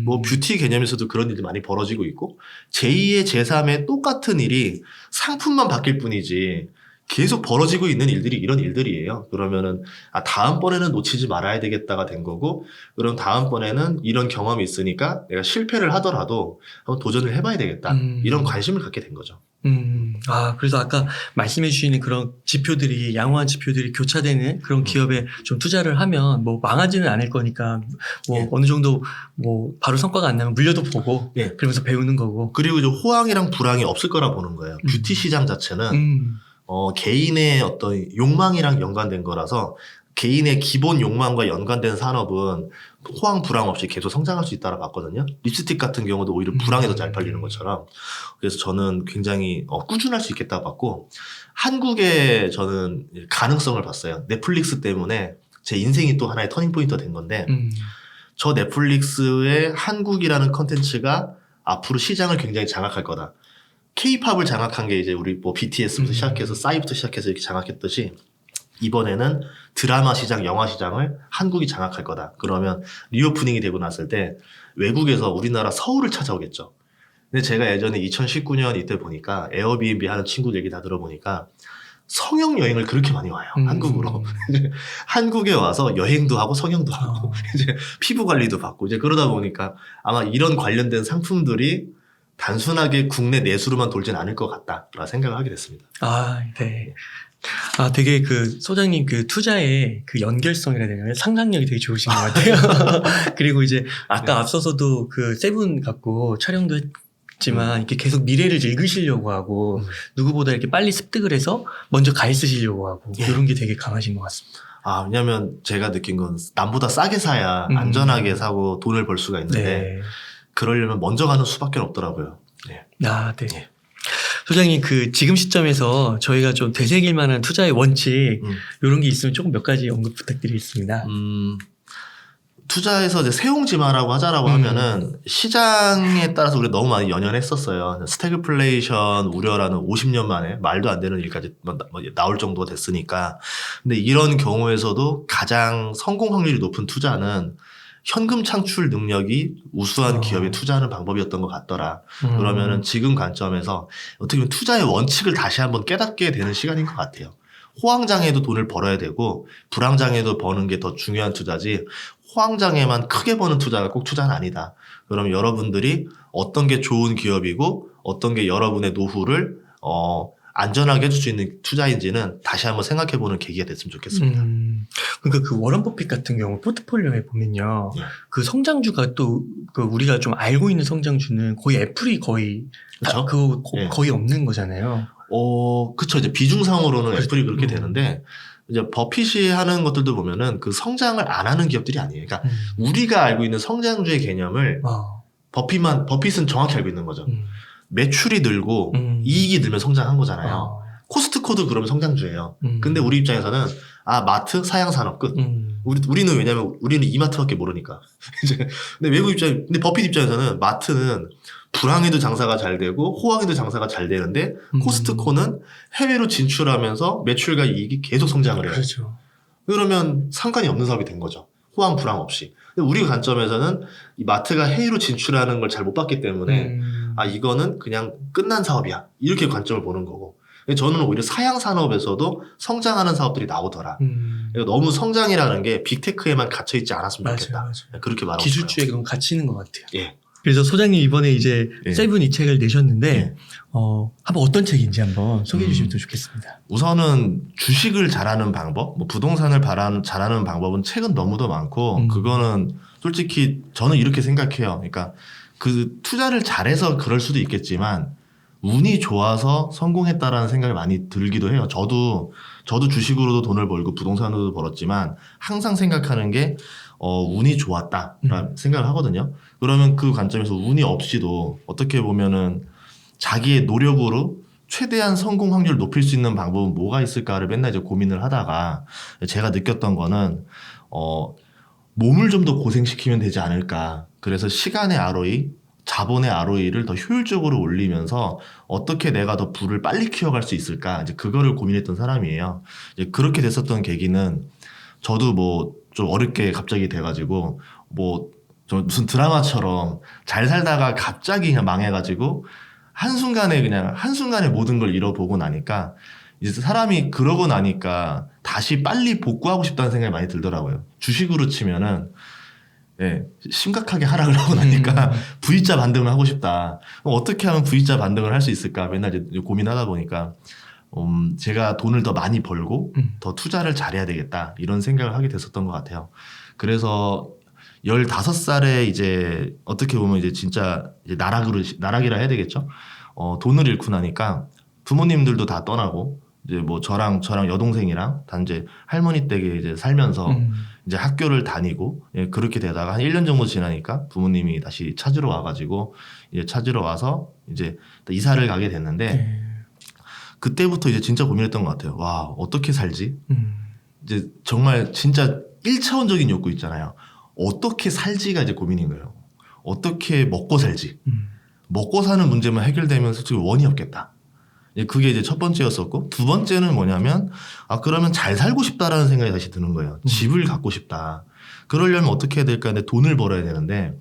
S2: 뭐 뷰티 개념에서도 그런 일이 많이 벌어지고 있고 제2의 제3의 똑같은 일이 상품만 바뀔 뿐이지 계속 벌어지고 있는 일들이 이런 일들이에요. 그러면은 다음번에는 놓치지 말아야 되겠다가 된 거고 그럼 다음번에는 이런 경험이 있으니까 내가 실패를 하더라도 한번 도전을 해봐야 되겠다. 이런 관심을 갖게 된 거죠.
S1: 그래서 아까 말씀해 주시는 그런 지표들이, 양호한 지표들이 교차되는 그런 기업에 좀 투자를 하면 뭐 망하지는 않을 거니까 어느 정도 바로 성과가 안 나면 물려도 보고 그러면서 배우는 거고.
S2: 그리고 이제 호황이랑 불황이 없을 거라 보는 거예요. 뷰티 시장 자체는 개인의 어떤 욕망이랑 연관된 거라서 개인의 기본 욕망과 연관된 산업은 호황 불황 없이 계속 성장할 수 있다고 봤거든요. 립스틱 같은 경우도 오히려 불황에 더 잘 팔리는 것처럼. 그래서 저는 굉장히 꾸준할 수 있겠다고 봤고 한국에 저는 가능성을 봤어요. 넷플릭스 때문에 제 인생이 또 하나의 터닝 포인트가 된 건데 저 넷플릭스의 한국이라는 컨텐츠가 앞으로 시장을 굉장히 장악할 거다. K-팝을 장악한 게 이제 우리 BTS부터 시작해서 싸이부터 시작해서 이렇게 장악했듯이 이번에는 드라마 시장, 영화 시장을 한국이 장악할 거다. 그러면 리오프닝이 되고 났을 때 외국에서 우리나라 서울을 찾아오겠죠. 근데 제가 예전에 2019년 이때 보니까 에어비앤비 하는 친구들 얘기 다 들어보니까 성형 여행을 그렇게 많이 와요. 한국으로. 한국에 와서 여행도 하고 성형도 하고 이제 피부 관리도 받고 이제 그러다 보니까 아마 이런 관련된 상품들이 단순하게 국내 내수로만 돌진 않을 것 같다라는 생각을 하게 됐습니다.
S1: 네. 되게 소장님 투자의 연결성이라 해야 되나요? 상상력이 되게 좋으신 것 같아요. 그리고 이제 아까 앞서서도 세븐 갖고 촬영도 했지만 이렇게 계속 미래를 읽으시려고 하고 누구보다 이렇게 빨리 습득을 해서 먼저 가 있으시려고 하고 이런 게 되게 강하신 것 같습니다.
S2: 왜냐면 제가 느낀 건 남보다 싸게 사야 안전하게 사고 돈을 벌 수가 있는데 그러려면 먼저 가는 수밖에 없더라고요.
S1: 네. 소장님, 지금 시점에서 저희가 좀 되새길 만한 투자의 원칙, 이런 게 있으면 조금 몇 가지 언급 부탁드리겠습니다.
S2: 투자에서 이제 세옹지마라고 하자라고 하면은 시장에 따라서 우리가 너무 많이 연연했었어요. 스태그플레이션 우려라는 50년 만에 말도 안 되는 일까지 나올 정도가 됐으니까. 근데 이런 경우에서도 가장 성공 확률이 높은 투자는 현금 창출 능력이 우수한 기업에 투자하는 방법이었던 것 같더라. 그러면은 지금 관점에서 어떻게 보면 투자의 원칙을 다시 한번 깨닫게 되는 시간인 것 같아요. 호황장에도 돈을 벌어야 되고 불황장에도 버는 게 더 중요한 투자지 호황장에만 크게 버는 투자가 꼭 투자는 아니다. 그럼 여러분들이 어떤 게 좋은 기업이고 어떤 게 여러분의 노후를 안전하게 해줄 수 있는 투자인지는 다시 한번 생각해보는 계기가 됐으면 좋겠습니다.
S1: 그러니까 워런 버핏 같은 경우 포트폴리오에 보면요, 성장주가 또 우리가 좀 알고 있는 성장주는 거의 애플이 거의 거의 없는 거잖아요.
S2: 그쵸. 이제 비중상으로는
S1: 그렇죠.
S2: 애플이 그렇게 되는데, 이제 버핏이 하는 것들도 보면은 그 성장을 안 하는 기업들이 아니에요. 그러니까 우리가 알고 있는 성장주의 개념을 버핏은 정확히 알고 있는 거죠. 매출이 늘고 이익이 늘면 성장한 거잖아요. 코스트코도 그러면 성장주예요. 근데 우리 입장에서는 마트 사양산업 끝. 우리는 왜냐면 우리는 이마트밖에 모르니까. 근데 외국 근데 버핏 입장에서는 마트는 불황에도 장사가 잘 되고 호황에도 장사가 잘 되는데 코스트코는 해외로 진출하면서 매출과 이익이 계속 성장을 해요.
S1: 그렇죠.
S2: 그러면 상관이 없는 사업이 된 거죠. 호황 불황 없이. 근데 우리 관점에서는 이 마트가 해외로 진출하는 걸 잘 못 봤기 때문에 이거는 그냥 끝난 사업이야. 이렇게 관점을 보는 거고. 저는 오히려 사양 산업에서도 성장하는 사업들이 나오더라. 너무 성장이라는 게 빅테크에만 갇혀 있지 않았으면 좋겠다.
S1: 맞아요.
S2: 그렇게 말하고
S1: 기술주에 너무 갇혀 있는 것 같아요.
S2: 예.
S1: 그래서 소장님 이번에 이제 세븐 이 책을 내셨는데
S2: 예.
S1: 한번 어떤 책인지 한번 소개해 주시면 더 좋겠습니다.
S2: 우선은 주식을 잘하는 방법, 뭐 부동산을 잘하는 방법은 책은 너무도 많고 그거는 솔직히 저는 이렇게 생각해요. 그러니까 그 투자를 잘해서 그럴 수도 있겠지만 운이 좋아서 성공했다라는 생각이 많이 들기도 해요. 저도 주식으로도 돈을 벌고 부동산으로도 벌었지만 항상 생각하는 게 운이 좋았다라는 생각을 하거든요. 그러면 그 관점에서 운이 없이도 어떻게 보면은 자기의 노력으로 최대한 성공 확률을 높일 수 있는 방법은 뭐가 있을까를 맨날 이제 고민을 하다가 제가 느꼈던 거는 몸을 좀 더 고생시키면 되지 않을까. 그래서 시간의 ROI, 자본의 ROI를 더 효율적으로 올리면서 어떻게 내가 더 부를 빨리 키워갈 수 있을까. 이제 그거를 고민했던 사람이에요. 이제 그렇게 됐었던 계기는 저도 뭐 좀 어렵게 갑자기 돼가지고 저 무슨 드라마처럼 잘 살다가 갑자기 그냥 망해가지고 한순간에 모든 걸 잃어보고 나니까 이제 사람이 그러고 나니까 다시 빨리 복구하고 싶다는 생각이 많이 들더라고요. 주식으로 치면은 심각하게 하락을 하고 나니까 V자 반등을 하고 싶다. 그럼 어떻게 하면 V자 반등을 할 수 있을까? 맨날 이제 고민하다 보니까 제가 돈을 더 많이 벌고 더 투자를 잘해야 되겠다. 이런 생각을 하게 됐었던 것 같아요. 그래서 15살에 이제 어떻게 보면 이제 진짜 이제 나락이라 해야 되겠죠. 돈을 잃고 나니까 부모님들도 다 떠나고 이제 뭐 저랑 여동생이랑 단지 할머니 댁에 이제 살면서 이제 학교를 다니고 그렇게 되다가 한 1년 정도 지나니까 부모님이 다시 찾으러 와가지고 이제 찾으러 와서 이제 이사를 가게 됐는데 그때부터 이제 진짜 고민했던 것 같아요. 와, 어떻게 살지? 이제 정말 진짜 1차원적인 욕구 있잖아요. 어떻게 살지가 이제 고민인 거예요. 어떻게 먹고 살지? 먹고 사는 문제만 해결되면 솔직히 원이 없겠다. 그게 이제 첫 번째였었고, 두 번째는 뭐냐면, 그러면 잘 살고 싶다라는 생각이 다시 드는 거예요. 집을 갖고 싶다. 그러려면 어떻게 해야 될까? 근데 돈을 벌어야 되는데,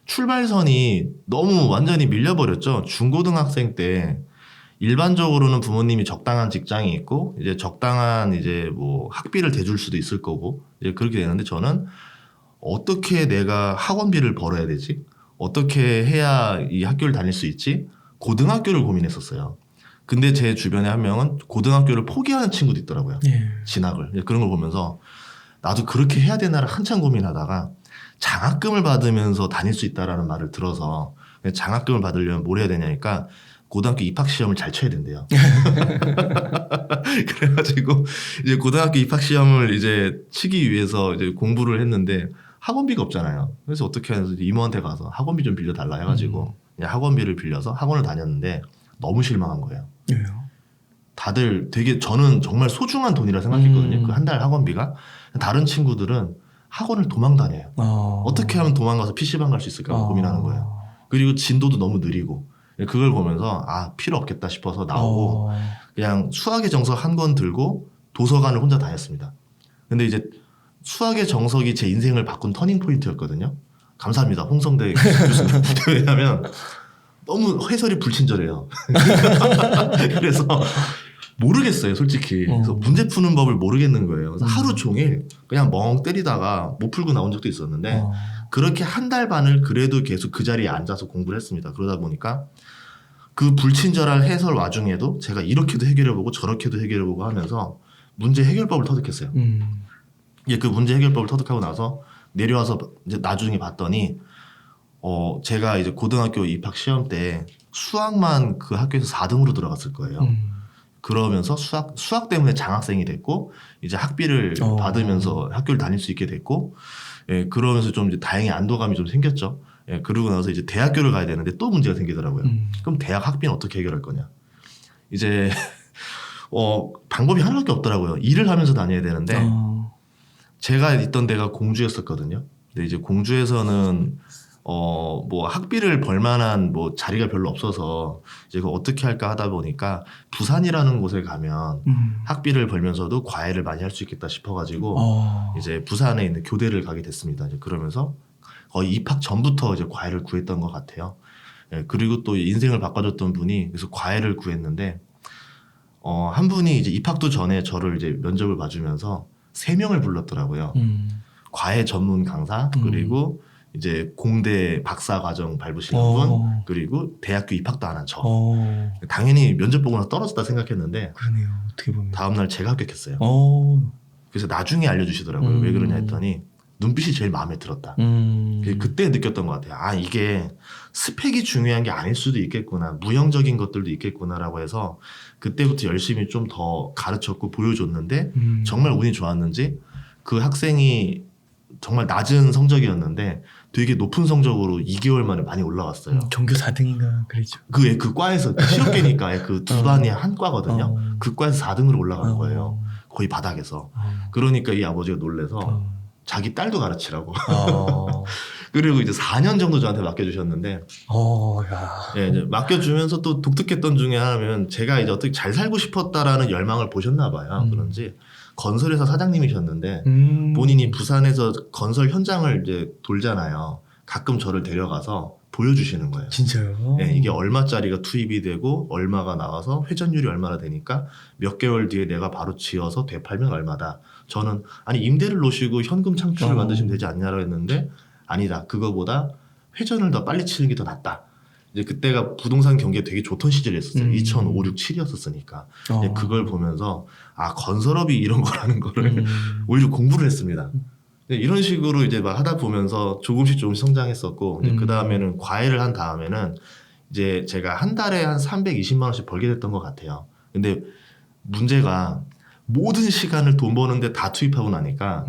S2: 출발선이 너무 완전히 밀려버렸죠. 중고등학생 때, 일반적으로는 부모님이 적당한 직장이 있고, 이제 적당한 이제 뭐 학비를 대줄 수도 있을 거고, 이제 그렇게 되는데 저는 어떻게 내가 학원비를 벌어야 되지? 어떻게 해야 이 학교를 다닐 수 있지? 고등학교를 고민했었어요. 근데 제 주변에 한 명은 고등학교를 포기하는 친구도 있더라고요. 진학을. 그런 걸 보면서 나도 그렇게 해야 되나를 한참 고민하다가 장학금을 받으면서 다닐 수 있다라는 말을 들어서 장학금을 받으려면 뭘 해야 되냐니까 고등학교 입학 시험을 잘 쳐야 된대요. 그래가지고 이제 고등학교 입학 시험을 이제 치기 위해서 이제 공부를 했는데 학원비가 없잖아요. 그래서 어떻게 해서 이모한테 가서 학원비 좀 빌려달라 해가지고 학원비를 빌려서 학원을 다녔는데 너무 실망한 거예요.
S1: 왜요?
S2: 다들 되게 저는 정말 소중한 돈이라 생각했거든요. 그 한 달 학원비가. 다른 친구들은 학원을 도망 다녀요. 어떻게 하면 도망가서 PC방 갈 수 있을까 고민하는 거예요. 그리고 진도도 너무 느리고 그걸 보면서 필요 없겠다 싶어서 나오고 그냥 수학의 정석 한 권 들고 도서관을 혼자 다녔습니다. 근데 이제 수학의 정석이 제 인생을 바꾼 터닝 포인트였거든요. 감사합니다. 홍성대 교수님. 왜냐하면 너무 해설이 불친절해요. 그래서 모르겠어요, 솔직히. 그래서 문제 푸는 법을 모르겠는 거예요. 그래서 하루 종일 그냥 멍 때리다가 못 풀고 나온 적도 있었는데 그렇게 한 달 반을 그래도 계속 그 자리에 앉아서 공부를 했습니다. 그러다 보니까 그 불친절한 해설 와중에도 제가 이렇게도 해결해보고 저렇게도 해결해보고 하면서 문제 해결법을 터득했어요. 그 문제 해결법을 터득하고 나서 내려와서 이제 나중에 봤더니 제가 이제 고등학교 입학 시험 때 수학만 그 학교에서 4등으로 들어갔을 거예요. 그러면서 수학 때문에 장학생이 됐고 이제 학비를 받으면서 학교를 다닐 수 있게 됐고 예, 그러면서 좀 이제 다행히 안도감이 좀 생겼죠. 예, 그러고 나서 이제 대학교를 가야 되는데 또 문제가 생기더라고요. 그럼 대학 학비는 어떻게 해결할 거냐? 이제 방법이 하나밖에 없더라고요. 일을 하면서 다녀야 되는데 제가 있던 데가 공주였었거든요. 근데 이제 공주에서는 뭐 학비를 벌 만한 뭐 자리가 별로 없어서 이제 그거 어떻게 할까 하다 보니까 부산이라는 곳에 가면 학비를 벌면서도 과외를 많이 할 수 있겠다 싶어가지고 이제 부산에 있는 교대를 가게 됐습니다. 이제 그러면서 거의 입학 전부터 이제 과외를 구했던 것 같아요. 예, 그리고 또 인생을 바꿔줬던 분이 그래서 과외를 구했는데 한 분이 이제 입학도 전에 저를 이제 면접을 봐주면서 3명을 불렀더라고요. 과외 전문 강사 그리고 이제 공대 박사 과정 밟으시는 분 그리고 대학교 입학도 안 한 저. 당연히 면접 보고 나서 떨어졌다 생각했는데
S1: 그러네요. 어떻게 보면.
S2: 다음날 제가 합격했어요. 그래서 나중에 알려주시더라고요. 왜 그러냐 했더니 눈빛이 제일 마음에 들었다. 그때 느꼈던 것 같아요. 아 이게 스펙이 중요한 게 아닐 수도 있겠구나. 무형적인 것들도 있겠구나라고 해서 그때부터 열심히 좀 더 가르쳤고 보여줬는데 정말 운이 좋았는지 그 학생이 정말 낮은 성적이었는데 되게 높은 성적으로 2개월 만에 많이 올라왔어요.
S1: 전교 4등인가 그랬죠.
S2: 그 과에서 실업계니까 그 두 반이 한 과거든요. 그 과에서 4등으로 올라가는 거예요. 거의 바닥에서. 그러니까 이 아버지가 놀래서 자기 딸도 가르치라고. 그리고 이제 4년 정도 저한테 맡겨주셨는데, 예, 이제 맡겨주면서 또 독특했던 중에 하나는 제가 이제 어떻게 잘 살고 싶었다라는 열망을 보셨나 봐요. 그런지 건설회사 사장님이셨는데 본인이 부산에서 건설 현장을 이제 돌잖아요. 가끔 저를 데려가서 보여주시는 거예요.
S1: 진짜요?
S2: 예, 이게 얼마짜리가 투입이 되고 얼마가 나와서 회전율이 얼마나 되니까 몇 개월 뒤에 내가 바로 지어서 되팔면 얼마다. 저는 아니 임대를 놓으시고 현금 창출을 만드시면 되지 않냐고 했는데 아니다. 그거보다 회전을 더 빨리 치는 게 더 낫다. 이제 그때가 부동산 경기가 되게 좋던 시절이었어요. 2005, 6, 7이었으니까. 그걸 보면서 아 건설업이 이런 거라는 거를 오히려 공부를 했습니다. 이런 식으로 이제 막 하다 보면서 조금씩 성장했었고 그 다음에는 과외를 한 다음에는 이제 제가 한 달에 한 320만 원씩 벌게 됐던 것 같아요. 근데 문제가 모든 시간을 돈 버는데 다 투입하고 나니까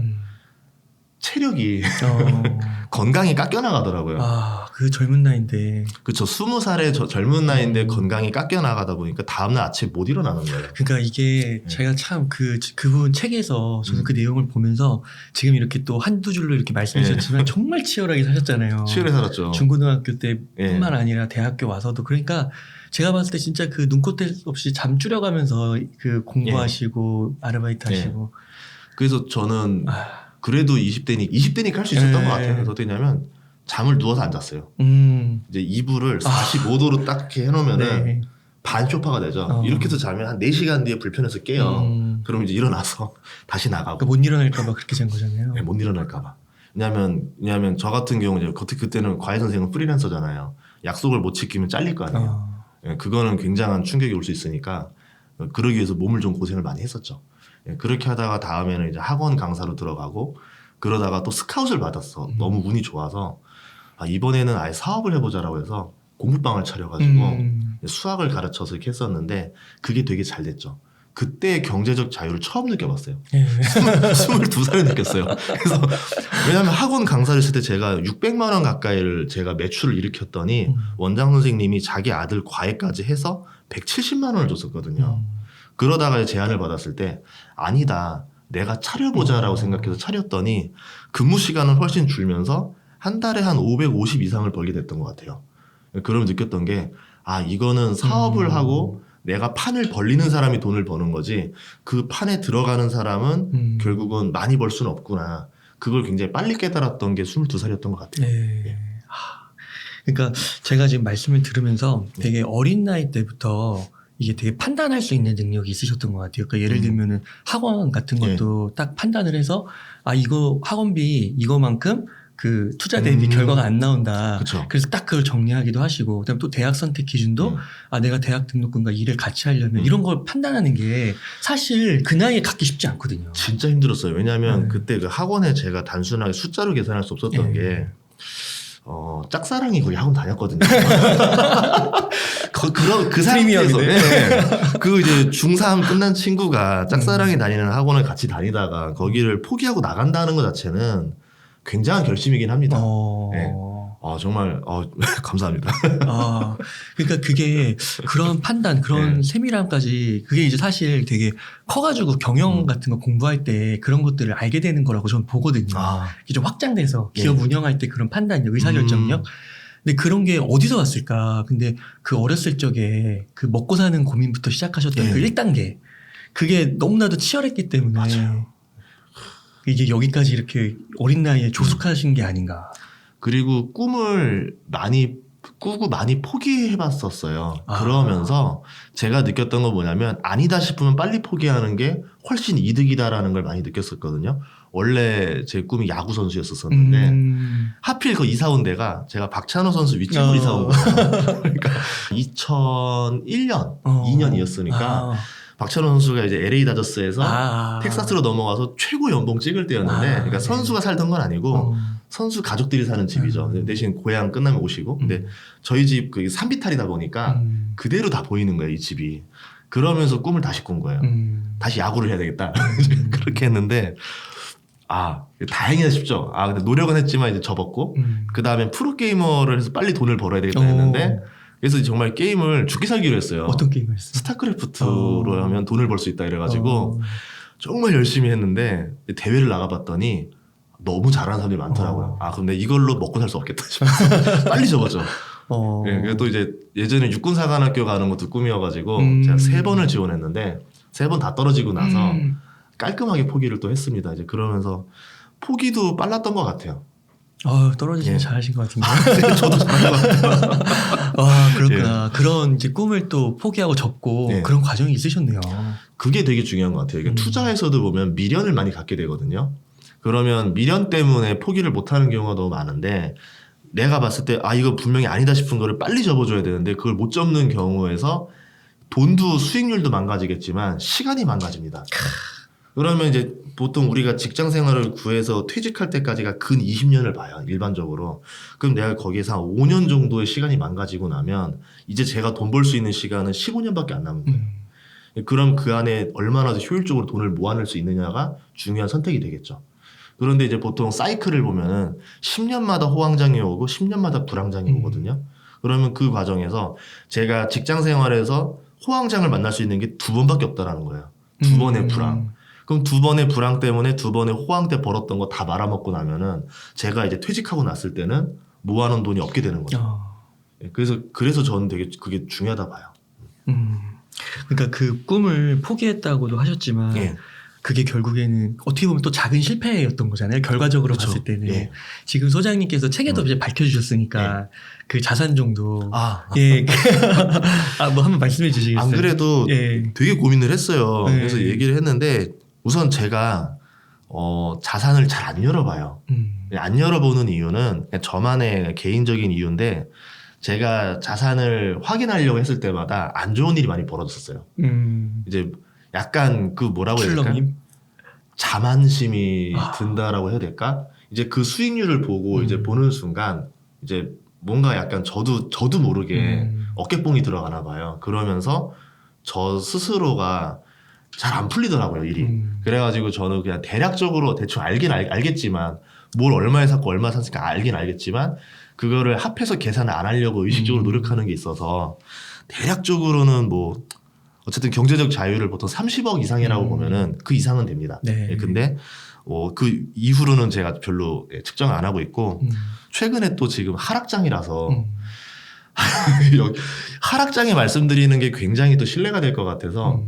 S2: 체력이 건강이 깎여나가더라고요.
S1: 그 젊은 나이인데.
S2: 그렇죠. 20살의 젊은 나이인데 건강이 깎여나가다 보니까 다음날 아침에 못 일어나는 거예요.
S1: 그러니까 이게 제가 참 그분 책에서 저는 그 내용을 보면서 지금 이렇게 또 한두 줄로 이렇게 말씀해 주셨지만 정말 치열하게 사셨잖아요.
S2: 치열하게 살았죠.
S1: 중고등학교 때뿐만 아니라 대학교 와서도. 그러니까 제가 봤을 때 진짜 그 눈꽃 없이 잠 줄여가면서 그 공부하시고 아르바이트 하시고.
S2: 그래서 저는 그래도 20대니까 할 수 있었던 것 같아요. 그래서 어땠냐면 잠을 누워서 안 잤어요. 이제 이불을 45도로 딱 이렇게 해놓으면은 반 쇼파가 되죠. 이렇게 해서 자면 한 4시간 뒤에 불편해서 깨요. 그럼 이제 일어나서 다시 나가고.
S1: 그러니까 못 일어날까봐 그렇게 잔 거잖아요.
S2: 네, 못 일어날까봐. 왜냐하면 저 같은 경우 이제 그때는 과외 선생은 프리랜서잖아요. 약속을 못 지키면 잘릴 거 아니에요. 예, 그거는 굉장한 충격이 올 수 있으니까 그러기 위해서 몸을 좀 고생을 많이 했었죠. 예, 그렇게 하다가 다음에는 이제 학원 강사로 들어가고 그러다가 또 스카웃을 받았어. 너무 운이 좋아서 이번에는 아예 사업을 해보자라고 해서 공부방을 차려가지고 수학을 가르쳐서 이렇게 했었는데 그게 되게 잘 됐죠. 그때 경제적 자유를 처음 느껴봤어요. 22살에 느꼈어요. 그래서 왜냐하면 학원 강사를 했을 때 제가 600만 원 가까이를 제가 매출을 일으켰더니 원장 선생님이 자기 아들 과외까지 해서 170만 원을 줬었거든요. 그러다가 제안을 받았을 때 아니다. 내가 차려보자라고 생각해서 차렸더니 근무 시간은 훨씬 줄면서 한 달에 한 550 이상을 벌게 됐던 것 같아요. 그러면 느꼈던 게 이거는 사업을 하고 내가 판을 벌리는 사람이 돈을 버는 거지 그 판에 들어가는 사람은 결국은 많이 벌 수는 없구나. 그걸 굉장히 빨리 깨달았던 게 22살이었던 것 같아요.
S1: 그러니까 제가 지금 말씀을 들으면서 되게 어린 나이 때부터 이게 되게 판단할 수 있는 능력이 있으셨던 것 같아요. 그러니까 예를 들면은 학원 같은 것도 딱 판단을 해서 이거 학원비 이거만큼 그 투자 대비 결과가 안 나온다.
S2: 그쵸.
S1: 그래서 딱 그걸 정리하기도 하시고, 그다음에 또 대학 선택 기준도 내가 대학 등록금과 일을 같이 하려면 이런 걸 판단하는 게 사실 그 나이에 갖기 쉽지 않거든요.
S2: 진짜 힘들었어요. 왜냐하면 그때 그 학원에 제가 단순하게 숫자로 계산할 수 없었던 게 짝사랑이 거기 학원 다녔거든요. 그 상태에서 그 이제 중3 끝난 친구가 짝사랑이 다니는 학원을 같이 다니다가 거기를 포기하고 나간다는 것 자체는 굉장한 결심이긴 합니다. 네. 정말 감사합니다.
S1: 그러니까 그게 그런 판단, 그런 세밀함까지 그게 이제 사실 되게 커가지고 경영 같은 거 공부할 때 그런 것들을 알게 되는 거라고 저는 보거든요. 이게 좀 확장돼서 기업 운영할 때 그런 판단, 의사결정력. 근데 그런 게 어디서 왔을까? 근데 그 어렸을 적에 그 먹고 사는 고민부터 시작하셨던 그 1단계. 그게 너무나도 치열했기 때문에
S2: 맞아요.
S1: 이게 여기까지 이렇게 어린 나이에 조숙하신 게 아닌가.
S2: 그리고 꿈을 많이 꾸고 많이 포기해봤었어요. 그러면서 제가 느꼈던 건 뭐냐면 아니다 싶으면 빨리 포기하는 게 훨씬 이득이다라는 걸 많이 느꼈었거든요. 원래 제 꿈이 야구 선수였었는데 하필 그 이사 온 데가 제가 박찬호 선수 윗집으로 이사 온 거예요. 그러니까 2001년, 2년이었으니까 박찬호 선수가 이제 LA 다저스에서 텍사스로 넘어가서 최고 연봉 찍을 때였는데 그러니까 선수가 살던 건 아니고 선수 가족들이 사는 집이죠. 대신 고향 끝나면 오시고. 근데 저희 집 그 산비탈이다 보니까 그대로 다 보이는 거예요, 이 집이. 그러면서 꿈을 다시 꾼 거예요. 다시 야구를 해야 되겠다. 그렇게 했는데 다행이다 싶죠. 근데 노력은 했지만 이제 접었고 그 다음에 프로게이머를 해서 빨리 돈을 벌어야 되겠다 했는데 그래서 정말 게임을 죽기 살기로 했어요.
S1: 어떤 게임을 했어요?
S2: 스타크래프트로 하면 돈을 벌 수 있다 이래가지고 정말 열심히 했는데 대회를 나가봤더니 너무 잘하는 사람들이 많더라고요. 근데 이걸로 먹고 살 수 없겠다 싶어서 빨리 접었죠. 그리고 또 이제 예전에 육군사관학교 가는 것도 꿈이어가지고 제가 3번을 지원했는데 3번 다 떨어지고 나서 깔끔하게 포기를 또 했습니다. 이제 그러면서 포기도 빨랐던 것 같아요.
S1: 떨어지시면 잘하신 것 같은데.
S2: 저도 잘한 것 같아요.
S1: 그렇구나. 그런 이제 꿈을 또 포기하고 접고 그런 과정이 있으셨네요.
S2: 그게 되게 중요한 것 같아요. 이게 투자에서도 보면 미련을 많이 갖게 되거든요. 그러면 미련 때문에 포기를 못하는 경우가 너무 많은데 내가 봤을 때 이거 분명히 아니다 싶은 거를 빨리 접어줘야 되는데 그걸 못 접는 경우에서 돈도 수익률도 망가지겠지만 시간이 망가집니다. 그러면 이제 보통 우리가 직장 생활을 구해서 퇴직할 때까지가 근 20년을 봐요. 일반적으로. 그럼 내가 거기에서 한 5년 정도의 시간이 망가지고 나면 이제 제가 돈 벌 수 있는 시간은 15년밖에 안 남은 거예요. 그럼 그 안에 얼마나 더 효율적으로 돈을 모아낼 수 있느냐가 중요한 선택이 되겠죠. 그런데 이제 보통 사이클을 보면은 10년마다 호황장이 오고 10년마다 불황장이 오거든요. 그러면 그 과정에서 제가 직장 생활에서 호황장을 만날 수 있는 게 2번밖에 없다라는 거예요. 2번의 불황. 그럼 2번의 불황 때문에 2번의 호황 때 벌었던 거 다 말아먹고 나면은 제가 이제 퇴직하고 났을 때는 모아놓은 돈이 없게 되는 거죠. 그래서 저는 되게 그게 중요하다 봐요.
S1: 그러니까 그 꿈을 포기했다고도 하셨지만 그게 결국에는 어떻게 보면 또 작은 실패였던 거잖아요. 결과적으로
S2: 그쵸.
S1: 봤을 때는. 지금 소장님께서 책에도 이제 밝혀주셨으니까 그 자산 정도. 뭐 한번 말씀해 주시겠어요?
S2: 안 그래도 되게 고민을 했어요. 그래서 얘기를 했는데 우선 제가 자산을 잘 안 열어봐요. 안 열어보는 이유는 그냥 저만의 개인적인 이유인데 제가 자산을 확인하려고 했을 때마다 안 좋은 일이 많이 벌어졌었어요. 이제 약간 그 뭐라고 해야 될까? 자만심이 든다라고 해야 될까? 이제 그 수익률을 보고 이제 보는 순간 이제 뭔가 약간 저도 모르게 어깨뽕이 들어가나 봐요. 그러면서 저 스스로가 잘 안 풀리더라고요, 일이. 그래가지고 저는 그냥 대략적으로 대충 알겠지만 뭘 얼마에 샀고 얼마 샀으니까 알긴 알겠지만 그거를 합해서 계산을 안 하려고 의식적으로 노력하는 게 있어서 대략적으로는 뭐 어쨌든 경제적 자유를 보통 30억 이상이라고 보면은 그 이상은 됩니다. 근데 그 이후로는 제가 별로 측정을 안 하고 있고 최근에 또 지금 하락장이라서 하락장에 말씀드리는 게 굉장히 또 신뢰가 될 것 같아서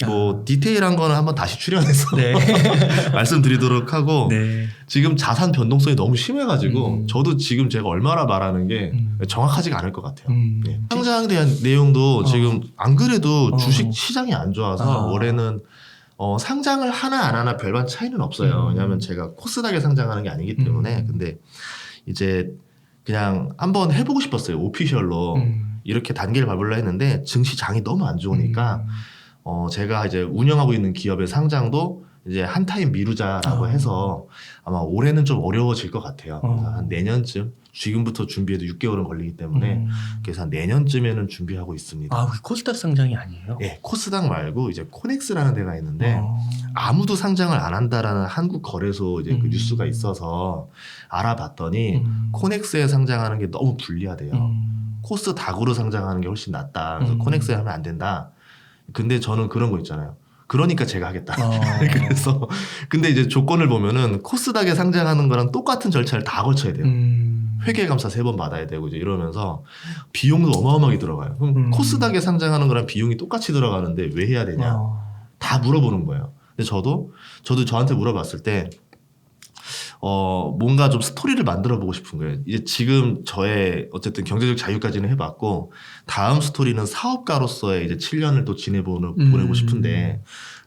S2: 뭐 디테일한 거는 한번 다시 출연해서 말씀드리도록 하고 지금 자산 변동성이 너무 심해가지고 저도 지금 제가 얼마나 말하는 게 정확하지가 않을 것 같아요. 상장에 대한 내용도 지금 안 그래도 주식 시장이 안 좋아서 올해는 상장을 하나 안 하나 별반 차이는 없어요. 왜냐하면 제가 코스닥에 상장하는 게 아니기 때문에. 근데 이제 그냥 한번 해보고 싶었어요. 오피셜로 이렇게 단계를 밟으려 했는데 증시장이 너무 안 좋으니까 제가 이제 운영하고 있는 기업의 상장도 이제 한 타임 미루자라고 해서 아마 올해는 좀 어려워질 것 같아요. 한 내년쯤 지금부터 준비해도 6개월은 걸리기 때문에 그래서 한 내년쯤에는 준비하고 있습니다.
S1: 아, 그 코스닥 상장이 아니에요?
S2: 네, 코스닥 말고 이제 코넥스라는 데가 있는데 아무도 상장을 안 한다라는 한국 거래소 이제 그 뉴스가 있어서 알아봤더니 코넥스에 상장하는 게 너무 불리하대요. 코스닥으로 상장하는 게 훨씬 낫다. 그래서 코넥스에 하면 안 된다. 근데 저는 그런 거 있잖아요. 그러니까 제가 하겠다. 그래서 근데 이제 조건을 보면은 코스닥에 상장하는 거랑 똑같은 절차를 다 거쳐야 돼요. 회계감사 3번 받아야 되고 이제 이러면서 비용도 어마어마하게 들어가요. 그럼 코스닥에 상장하는 거랑 비용이 똑같이 들어가는데 왜 해야 되냐? 다 물어보는 거예요. 근데 저도 저한테 물어봤을 때 뭔가 좀 스토리를 만들어 보고 싶은 거예요. 이제 지금 저의 어쨌든 경제적 자유까지는 해봤고, 다음 스토리는 사업가로서의 이제 7년을 또 보내고 싶은데,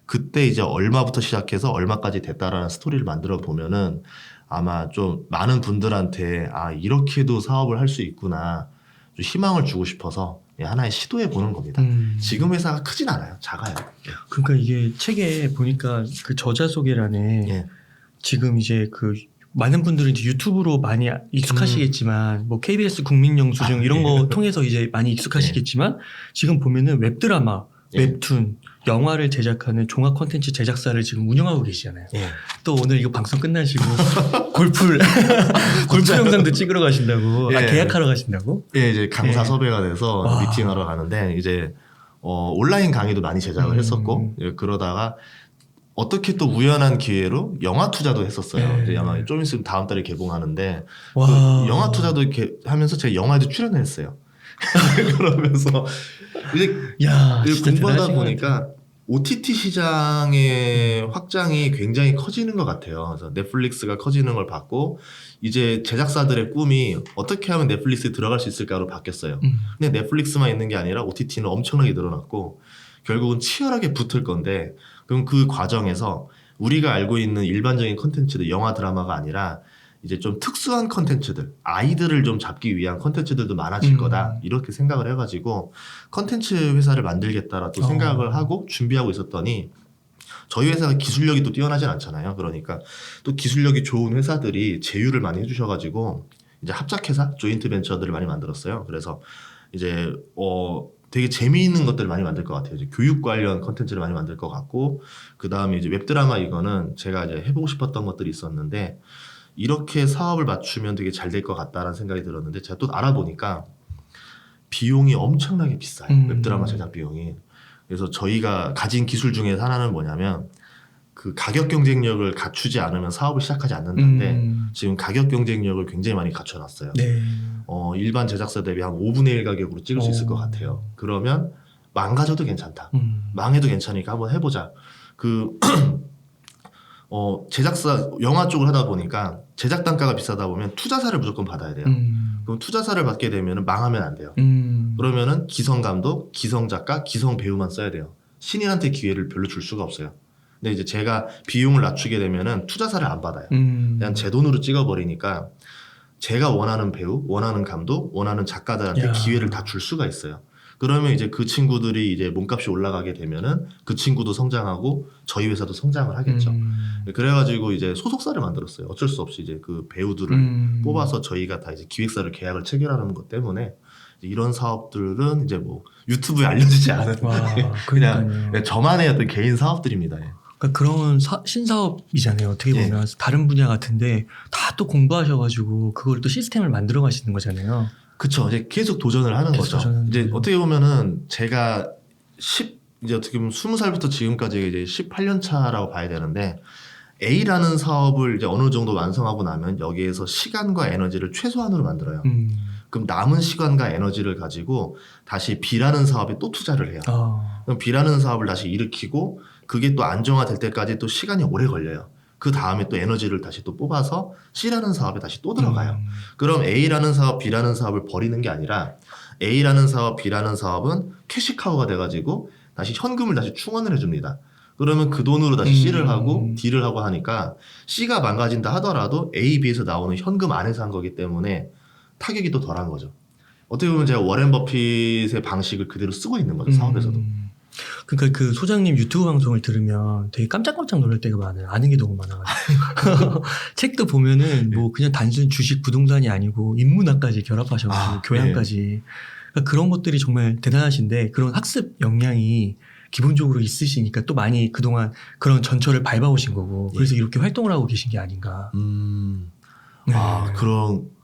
S2: 그때 이제 얼마부터 시작해서 얼마까지 됐다라는 스토리를 만들어 보면은 아마 좀 많은 분들한테 이렇게도 사업을 할 수 있구나. 좀 희망을 주고 싶어서 하나의 시도해 보는 겁니다. 지금 회사가 크진 않아요. 작아요.
S1: 그러니까 이게 책에 보니까 그 저자 소개란에
S2: 예.
S1: 지금 이제 그 많은 분들은 이제 유튜브로 많이 익숙하시겠지만 뭐 KBS 국민영수증 이런 거 통해서 이제 많이 익숙하시겠지만 지금 보면은 웹드라마, 웹툰, 영화를 제작하는 종합 콘텐츠 제작사를 지금 운영하고 계시잖아요. 또 오늘 이거 방송 끝나시고 골프 영상도 찍으러 가신다고. 계약하러 가신다고?
S2: 예, 이제 강사 섭외가 돼서 미팅하러 가는데 이제 온라인 강의도 많이 제작을 했었고 그러다가 어떻게 또 우연한 기회로 영화 투자도 했었어요. 이제 아마 좀 있으면 다음 달에 개봉하는데 그 영화 투자도 이렇게 하면서 제가 영화에도 출연을 했어요. 그러면서 이제 공부하다 보니까 OTT 시장의 확장이 굉장히 커지는 것 같아요. 그래서 넷플릭스가 커지는 걸 봤고 이제 제작사들의 꿈이 어떻게 하면 넷플릭스에 들어갈 수 있을까로 바뀌었어요. 근데 넷플릭스만 있는 게 아니라 OTT는 엄청나게 늘어났고 결국은 치열하게 붙을 건데 그럼 그 과정에서 우리가 알고 있는 일반적인 컨텐츠들, 영화 드라마가 아니라 이제 좀 특수한 컨텐츠들, 아이들을 좀 잡기 위한 컨텐츠들도 많아질 거다 이렇게 생각을 해가지고 컨텐츠 회사를 만들겠다라 또 생각을 하고 준비하고 있었더니 저희 회사가 기술력이 또 뛰어나진 않잖아요. 그러니까 또 기술력이 좋은 회사들이 제휴를 많이 해주셔가지고 이제 합작회사, 조인트 벤처들을 많이 만들었어요. 그래서 이제 되게 재미있는 것들을 많이 만들 것 같아요. 이제 교육 관련 컨텐츠를 많이 만들 것 같고, 그 다음에 이제 웹드라마 이거는 제가 이제 해보고 싶었던 것들이 있었는데, 이렇게 사업을 맞추면 되게 잘 될 것 같다라는 생각이 들었는데, 제가 또 알아보니까 비용이 엄청나게 비싸요. 웹드라마 제작 비용이. 그래서 저희가 가진 기술 중에 하나는 뭐냐면, 그 가격 경쟁력을 갖추지 않으면 사업을 시작하지 않는다는데, 지금 가격 경쟁력을 굉장히 많이 갖춰놨어요. 일반 제작사 대비 한 5분의 1 가격으로 찍을 수 있을 것 같아요. 그러면 망가져도 괜찮다. 망해도 괜찮으니까 한번 해보자. 제작사 영화 쪽을 하다 보니까 제작 단가가 비싸다 보면 투자사를 무조건 받아야 돼요. 그럼 투자사를 받게 되면 망하면 안 돼요. 그러면은 기성 감독, 기성 작가, 기성 배우만 써야 돼요. 신인한테 기회를 별로 줄 수가 없어요. 근데 이제 제가 비용을 낮추게 되면은 투자사를 안 받아요. 그냥 제 돈으로 찍어버리니까 제가 원하는 배우, 원하는 감독, 원하는 작가들한테 기회를 다 줄 수가 있어요. 그러면 이제 그 친구들이 이제 몸값이 올라가게 되면은 그 친구도 성장하고 저희 회사도 성장을 하겠죠. 그래가지고 이제 소속사를 만들었어요. 어쩔 수 없이 이제 그 배우들을 뽑아서 저희가 다 이제 기획사를 계약을 체결하는 것 때문에 이런 사업들은 이제 뭐 유튜브에 알려지지 않은 그냥 저만의 어떤 개인 사업들입니다.
S1: 그러니까 그런 신사업이잖아요. 어떻게 보면 다른 분야 같은데 다 또 공부하셔가지고 그걸 또 시스템을 만들어 가시는 거잖아요.
S2: 그렇죠. 이제 계속 도전을 하는 거죠. 이제 어떻게 보면은 제가 이제 어떻게 보면 20살부터 지금까지 이제 18년 차라고 봐야 되는데 A라는 사업을 이제 어느 정도 완성하고 나면 여기에서 시간과 에너지를 최소한으로 만들어요. 그럼 남은 시간과 에너지를 가지고 다시 B라는 사업에 또 투자를 해요. 그럼 B라는 사업을 다시 일으키고 그게 또 안정화될 때까지 또 시간이 오래 걸려요. 그 다음에 또 에너지를 다시 또 뽑아서 C라는 사업에 다시 또 들어가요. 그럼 A라는 사업, B라는 사업을 버리는 게 아니라 A라는 사업, B라는 사업은 캐시카우가 돼가지고 다시 현금을 다시 충원을 해줍니다. 그러면 그 돈으로 다시 C를 하고 D를 하고 하니까 C가 망가진다 하더라도 A, B에서 나오는 현금 안에서 한 거기 때문에 타격이 또 덜한 거죠. 어떻게 보면 제가 워렌 버핏의 방식을 그대로 쓰고 있는 거죠. 사업에서도.
S1: 그러니까 그 소장님 유튜브 방송을 들으면 되게 깜짝깜짝 놀랄 때가 많아요. 아는 게 너무 많아가지고. 책도 보면은 뭐 그냥 단순 주식 부동산이 아니고 인문학까지 결합하셔가지고 교양까지. 그러니까 그런 것들이 정말 대단하신데 그런 학습 역량이 기본적으로 있으시니까 또 많이 그동안 그런 전철을 밟아오신 거고 그래서 이렇게 활동을 하고 계신 게 아닌가. 네.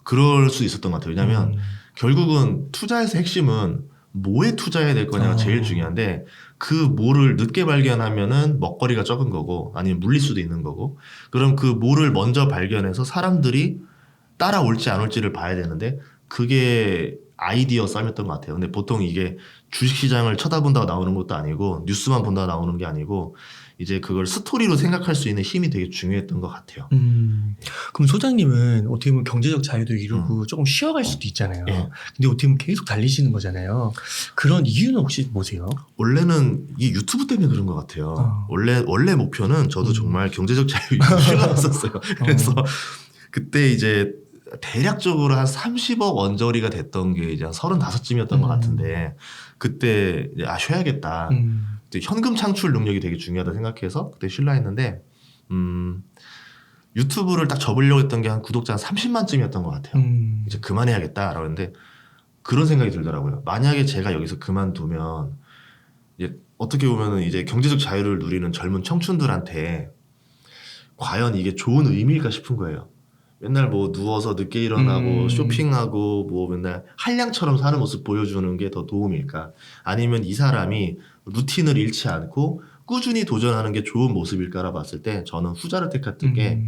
S2: 그럴 수 있었던 것 같아요. 왜냐하면 결국은 투자에서 핵심은 뭐에 투자해야 될 거냐가 제일 중요한데 그 뭐를 늦게 발견하면은 먹거리가 적은 거고 아니면 물릴 수도 있는 거고 그럼 그 뭐를 먼저 발견해서 사람들이 따라올지 안 올지를 봐야 되는데 그게 아이디어 싸움이었던 것 같아요. 근데 보통 이게 주식시장을 쳐다본다고 나오는 것도 아니고 뉴스만 본다고 나오는 게 아니고 이제 그걸 스토리로 생각할 수 있는 힘이 되게 중요했던 것 같아요.
S1: 그럼 소장님은 어떻게 보면 경제적 자유도 이루고 조금 쉬어갈 수도 있잖아요.
S2: 예.
S1: 근데 어떻게 보면 계속 달리시는 거잖아요. 그런 이유는 혹시 뭐세요?
S2: 원래는 이 유튜브 때문에 그런 것 같아요. 원래 목표는 저도 정말 경제적 자유 쉬어갔었어요. 그래서 그때 이제 대략적으로 한 30억 원저리가 됐던 게 이제 한 35쯤이었던 것 같은데 그때 이제 쉬어야겠다. 현금 창출 능력이 되게 중요하다 생각해서 그때 쉴라 했는데 유튜브를 딱 접으려고 했던 게 한 구독자 한 30만쯤이었던 것 같아요. 이제 그만해야겠다라고 했는데 그런 생각이 들더라고요. 만약에 제가 여기서 그만두면 이제 어떻게 보면은 이제 경제적 자유를 누리는 젊은 청춘들한테 과연 이게 좋은 의미일까 싶은 거예요. 맨날 뭐 누워서 늦게 일어나고 쇼핑하고 뭐 맨날 한량처럼 사는 모습 보여주는 게 더 도움일까? 아니면 이 사람이 루틴을 잃지 않고 꾸준히 도전하는 게 좋은 모습일까라 봤을 때 저는 후자를 택했던 게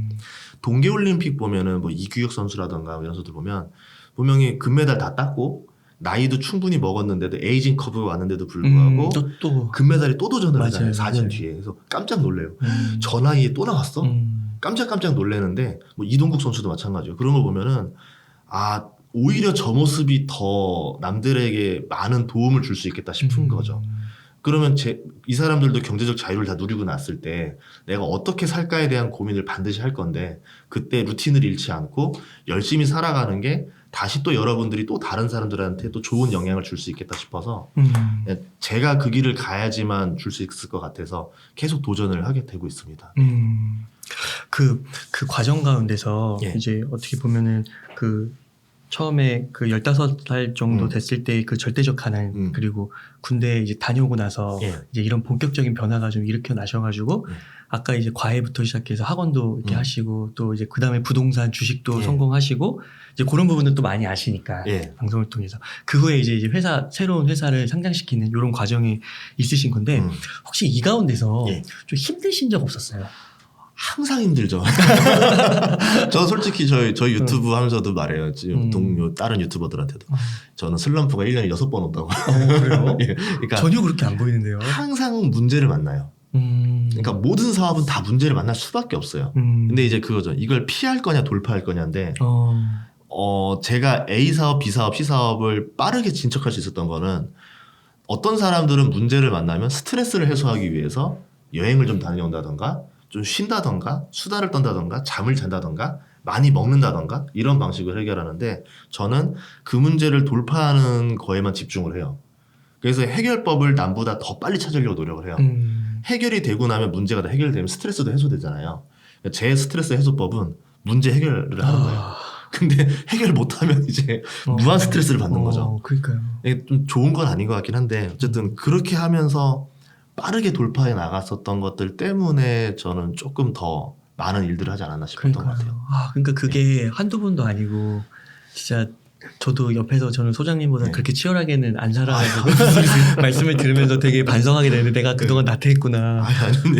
S2: 동계올림픽 보면은 뭐 이규혁 선수라던가 이런 선수들 보면 분명히 금메달 다 땄고 나이도 충분히 먹었는데도 에이징 커브가 왔는데도 불구하고
S1: 또
S2: 금메달이 또 도전을
S1: 맞아요,
S2: 하잖아요. 4년
S1: 맞아요.
S2: 뒤에. 그래서 깜짝 놀래요. 저 나이에 또 나왔어? 깜짝 놀래는데 뭐 이동국 선수도 마찬가지예요. 그런 거 보면은 오히려 저 모습이 더 남들에게 많은 도움을 줄 수 있겠다 싶은 거죠. 그러면 이 사람들도 경제적 자유를 다 누리고 났을 때 내가 어떻게 살까에 대한 고민을 반드시 할 건데 그때 루틴을 잃지 않고 열심히 살아가는 게 다시 또 여러분들이 또 다른 사람들한테 또 좋은 영향을 줄 수 있겠다 싶어서 제가 그 길을 가야지만 줄 수 있을 것 같아서 계속 도전을 하게 되고 있습니다.
S1: 그 과정 가운데서 이제 어떻게 보면은 처음에 15살 정도 됐을 때 그 절대적 가난 그리고 군대 이제 다녀오고 나서 이제 이런 본격적인 변화가 좀 일으켜 나셔가지고 아까 이제 과외부터 시작해서 학원도 이렇게 하시고 또 이제 그 다음에 부동산 주식도 성공하시고 이제 그런 부분은 또 많이 아시니까 방송을 통해서 그 후에 이제 새로운 회사를 상장시키는 이런 과정이 있으신 건데 혹시 이 가운데서 좀 힘드신 적 없었어요?
S2: 항상 힘들죠. 저 솔직히 저희 유튜브 하면서도 말해요. 지금 동료 다른 유튜버들한테도 저는 슬럼프가 1년에 6번 온다고.
S1: 그래요?
S2: 그러니까
S1: 전혀 그렇게 안 보이는데요.
S2: 항상 문제를 만나요. 그러니까 모든 사업은 다 문제를 만날 수밖에 없어요. 근데 이제 그거죠. 이걸 피할 거냐 돌파할 거냐인데 제가 A 사업, B 사업, C 사업을 빠르게 진척할 수 있었던 거는 어떤 사람들은 문제를 만나면 스트레스를 해소하기 위해서 여행을 좀 다녀온다던가 좀 쉰다던가 수다를 떤다던가 잠을 잔다던가 많이 먹는다던가 이런 방식을 해결하는데 저는 그 문제를 돌파하는 거에만 집중을 해요. 그래서 해결법을 남보다 더 빨리 찾으려고 노력을 해요. 해결이 되고 나면 문제가 다 해결되면 스트레스도 해소되잖아요. 제 스트레스 해소법은 문제 해결을 하는 거예요. 근데 해결 못하면 이제 무한 스트레스를 받는 거죠.
S1: 그러니까요.
S2: 이게 좀 좋은 건 아닌 것 같긴 한데 어쨌든 그렇게 하면서 빠르게 돌파해 나갔었던 것들 때문에 저는 조금 더 많은 일들을 하지 않았나 싶었던 것 같아요.
S1: 그러니까 그게 한두 번도 아니고 진짜 저도 옆에서 저는 소장님보다 그렇게 치열하게는 안 살아가지고 말씀을 들으면서 되게 반성하게 되는데 내가 그동안 나태했구나.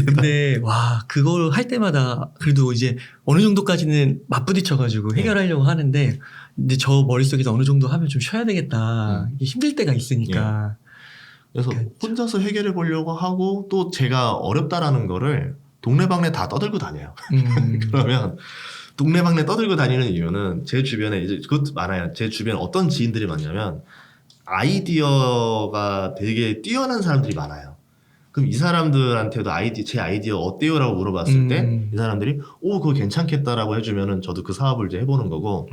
S1: 근데 그걸 할 때마다 그래도 이제 어느 정도까지는 맞부딪혀가지고 해결하려고 하는데 근데 저 머릿속에서 어느 정도 하면 좀 쉬어야 되겠다. 이게 힘들 때가 있으니까.
S2: 그래서 혼자서 해결해 보려고 하고 또 제가 어렵다라는 거를 동네방네 다 떠들고 다녀요. 그러면 동네방네 떠들고 다니는 이유는 제 주변에 이제 그것도 많아요. 제 주변에 어떤 지인들이 많냐면 아이디어가 되게 뛰어난 사람들이 많아요. 그럼 이 사람들한테도 제 아이디어 어때요라고 물어봤을 때 이 사람들이 그거 괜찮겠다라고 해주면은 저도 그 사업을 이제 해보는 거고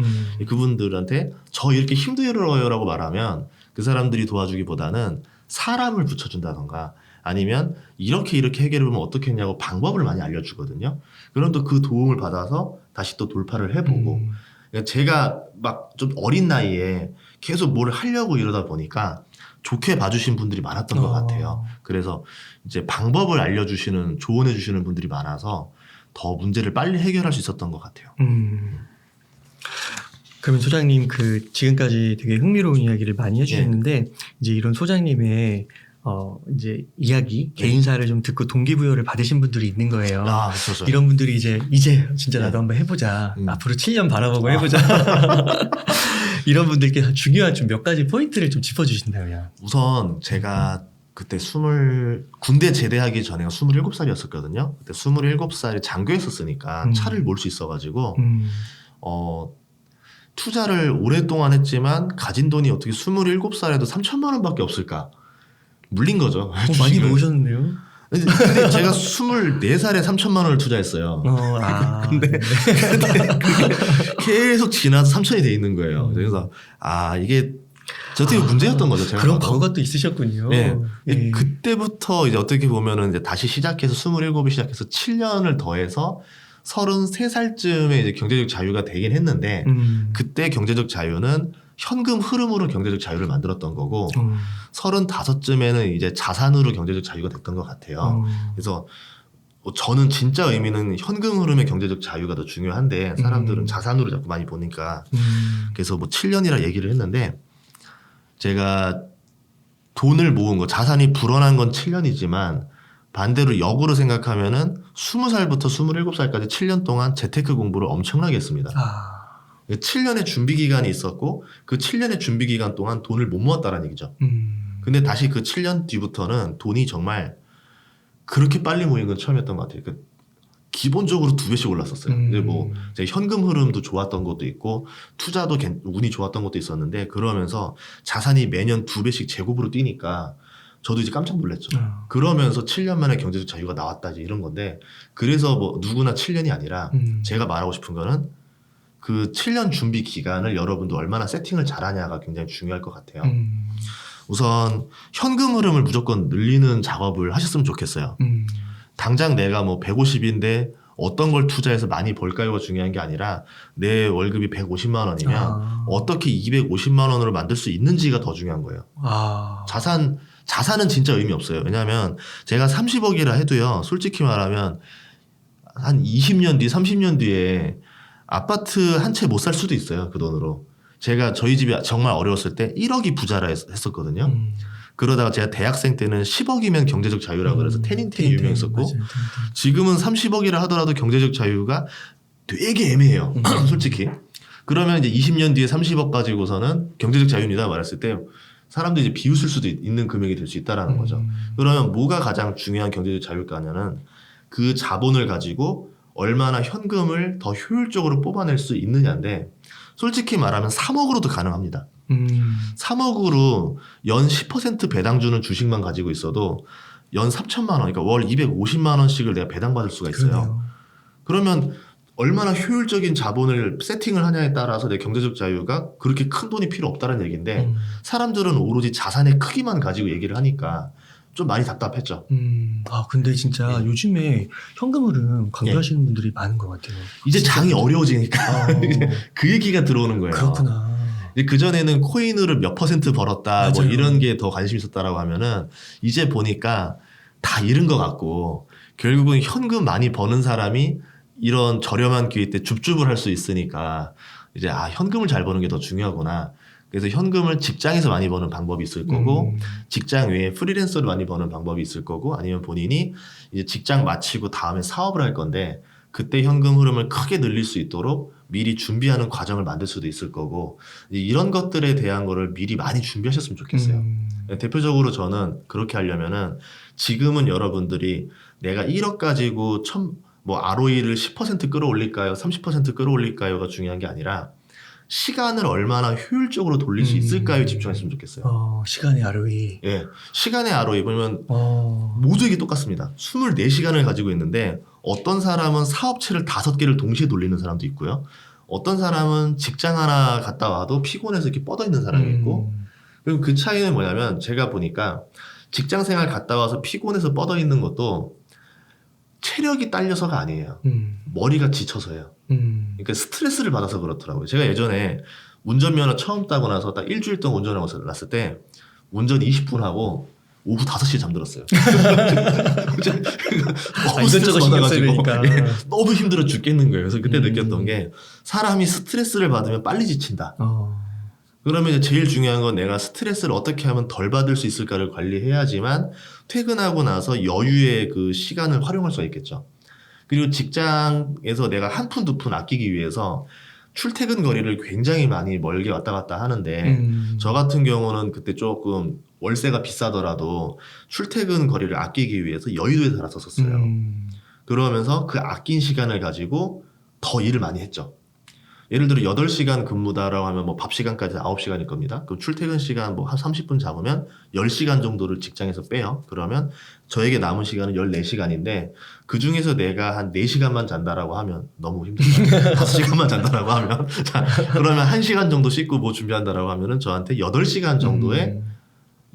S2: 그분들한테 저 이렇게 힘들어요라고 말하면 그 사람들이 도와주기보다는 사람을 붙여준다던가 아니면 이렇게 해결해보면 어떻게 했냐고 방법을 많이 알려주거든요. 그럼 또 그 도움을 받아서 다시 또 돌파를 해보고 그러니까 제가 막 좀 어린 나이에 계속 뭘 하려고 이러다 보니까 좋게 봐주신 분들이 많았던 것 같아요. 그래서 이제 방법을 알려주시는 조언해주시는 분들이 많아서 더 문제를 빨리 해결할 수 있었던 것 같아요.
S1: 그러면 소장님 그 지금까지 되게 흥미로운 이야기를 많이 해주셨는데
S2: 예.
S1: 이제 이런 소장님의 이제 이야기 개인사를 좀 듣고 동기부여를 받으신 분들이 있는 거예요.
S2: 아, 그렇죠.
S1: 이런 분들이 이제 진짜 나도 한번 해보자. 앞으로 7년 바라보고 해보자. 이런 분들께 중요한 좀 몇 가지 포인트를 좀 짚어주신다면.
S2: 우선 제가 그때 군대 제대하기 전에가 27살이었었거든요. 그때 27살에 장교했었으니까 차를 몰 수 있어가지고 투자를 오랫동안 했지만 가진 돈이 어떻게 27살에도 3천만 원밖에 없을까? 물린 거죠.
S1: 많이 모으셨는데요?
S2: 근데 제가 24살에 3천만 원을 투자했어요. 근데 그게 계속 지나서 3천이 돼 있는 거예요. 그래서 이게 저 되게 문제였던 거죠. 제가
S1: 그런 과거가 또 있으셨군요.
S2: 네. 그때부터 이제 어떻게 보면은 이제 다시 시작해서 27이 시작해서 7년을 더해서 33살쯤에 이제 경제적 자유가 되긴 했는데 그때 경제적 자유는 현금 흐름으로 경제적 자유를 만들었던 거고 35쯤에는 이제 자산으로 경제적 자유가 됐던 것 같아요. 그래서 저는 진짜 의미는 현금 흐름의 경제적 자유가 더 중요한데 사람들은 자산으로 자꾸 많이 보니까 그래서 뭐 7년이라 얘기를 했는데 제가 돈을 모은 거 자산이 불어난 건 7년이지만 반대로 역으로 생각하면은 20살부터 27살까지 7년 동안 재테크 공부를 엄청나게 했습니다. 7년의 준비 기간이 있었고 그 7년의 준비 기간 동안 돈을 못 모았다라는 얘기죠. 근데 다시 그 7년 뒤부터는 돈이 정말 그렇게 빨리 모인 건 처음이었던 것 같아요. 기본적으로 2배씩 올랐었어요. 근데 뭐 현금 흐름도 좋았던 것도 있고 투자도 운이 좋았던 것도 있었는데 그러면서 자산이 매년 2배씩 제곱으로 뛰니까 저도 이제 깜짝 놀랐죠. 그러면서 7년 만에 경제적 자유가 나왔다 이제 이런 건데 그래서 뭐 누구나 7년이 아니라 제가 말하고 싶은 거는 그 7년 준비 기간을 여러분도 얼마나 세팅을 잘하냐가 굉장히 중요할 것 같아요. 우선 현금 흐름을 무조건 늘리는 작업을 하셨으면 좋겠어요. 당장 내가 뭐 150인데 어떤 걸 투자해서 많이 벌까요가 중요한 게 아니라 내 월급이 150만 원이면 어떻게 250만 원으로 만들 수 있는지가 더 중요한 거예요. 자산은 진짜 의미 없어요. 왜냐하면 제가 30억이라 해도요. 솔직히 말하면 한 20년 뒤 30년 뒤에 아파트 한 채 못 살 수도 있어요. 그 돈으로. 제가 저희 집이 정말 어려웠을 때 1억이 부자라 했었거든요. 그러다가 제가 대학생 때는 10억이면 경제적 자유라고 그래서 태닝텐이 유명했었고
S1: 맞아요.
S2: 지금은 30억이라 하더라도 경제적 자유가 되게 애매해요. 솔직히. 그러면 이제 20년 뒤에 30억 가지고서는 경제적 자유입니다 말했을 때 사람들이 이제 비웃을 수도 있는 금액이 될 수 있다라는 거죠. 그러면 뭐가 가장 중요한 경제적 자유일까냐는 그 자본을 가지고 얼마나 현금을 더 효율적으로 뽑아낼 수 있느냐인데 솔직히 말하면 3억으로도 가능합니다. 3억으로 연 10% 배당 주는 주식만 가지고 있어도 연 3천만 원, 그러니까 월 250만 원씩을 내가 배당받을 수가 있어요.
S1: 그러네요.
S2: 그러면 얼마나 효율적인 자본을 세팅을 하냐에 따라서 내 경제적 자유가 그렇게 큰 돈이 필요 없다는 얘기인데 사람들은 오로지 자산의 크기만 가지고 얘기를 하니까 좀 많이 답답했죠.
S1: 근데 진짜 요즘에 현금 흐름 강조하시는 분들이 많은 것 같아요.
S2: 이제 장이 어려워지니까 그 얘기가 들어오는 거예요.
S1: 그렇구나.
S2: 그전에는 코인으로 몇 % 벌었다 뭐
S1: 맞아요.
S2: 이런 게 더 관심이 있었다라고 하면은 이제 보니까 다 잃은 것 같고 결국은 현금 많이 버는 사람이 이런 저렴한 기회 때 줍줍을 할 수 있으니까 이제 현금을 잘 버는 게 더 중요하구나. 그래서 현금을 직장에서 많이 버는 방법이 있을 거고 직장 외에 프리랜서로 많이 버는 방법이 있을 거고 아니면 본인이 이제 직장 마치고 다음에 사업을 할 건데 그때 현금 흐름을 크게 늘릴 수 있도록 미리 준비하는 과정을 만들 수도 있을 거고 이런 것들에 대한 거를 미리 많이 준비하셨으면 좋겠어요. 대표적으로 저는 그렇게 하려면은 지금은 여러분들이 내가 1억 가지고 ROE를 10% 끌어올릴까요? 30% 끌어올릴까요가 중요한 게 아니라 시간을 얼마나 효율적으로 돌릴 수 있을까요? 집중했으면 좋겠어요.
S1: 시간의 ROE.
S2: 예. 시간의 ROE 보면 모두에게 똑같습니다. 24시간을 가지고 있는데 어떤 사람은 사업체를 5개를 동시에 돌리는 사람도 있고요. 어떤 사람은 직장 하나 갔다 와도 피곤해서 이렇게 뻗어 있는 사람이 있고 그럼 그 차이는 뭐냐면 제가 보니까 직장 생활 갔다 와서 피곤해서 뻗어 있는 것도 체력이 딸려서가 아니에요. 머리가 지쳐서예요. 그러니까 스트레스를 받아서 그렇더라고요. 제가 예전에 운전면허 처음 따고 나서 딱 일주일 동안 운전하고 났을 때 운전 20분 하고 오후 5시에 잠들었어요. 너무 스트레스 받아가지고 너무 힘들어 죽겠는 거예요. 그래서 그때 느꼈던 게 사람이 스트레스를 받으면 빨리 지친다. 그러면 이제 제일 중요한 건 내가 스트레스를 어떻게 하면 덜 받을 수 있을까를 관리해야지만 퇴근하고 나서 여유의 그 시간을 활용할 수가 있겠죠. 그리고 직장에서 내가 한 푼 두 푼 아끼기 위해서 출퇴근 거리를 굉장히 많이 멀게 왔다 갔다 하는데 저 같은 경우는 그때 조금 월세가 비싸더라도 출퇴근 거리를 아끼기 위해서 여의도에 살았었어요. 그러면서 그 아낀 시간을 가지고 더 일을 많이 했죠. 예를 들어 8시간 근무다라고 하면 뭐 밥 시간까지 9시간일 겁니다. 그럼 출퇴근 시간 뭐 한 30분 잡으면 10시간 정도를 직장에서 빼요. 그러면 저에게 남은 시간은 14시간인데 그 중에서 내가 한 4시간만 잔다라고 하면 너무 힘들다. 5시간만 잔다라고 하면 자, 그러면 1시간 정도 씻고 뭐 준비한다라고 하면은 저한테 8시간 정도의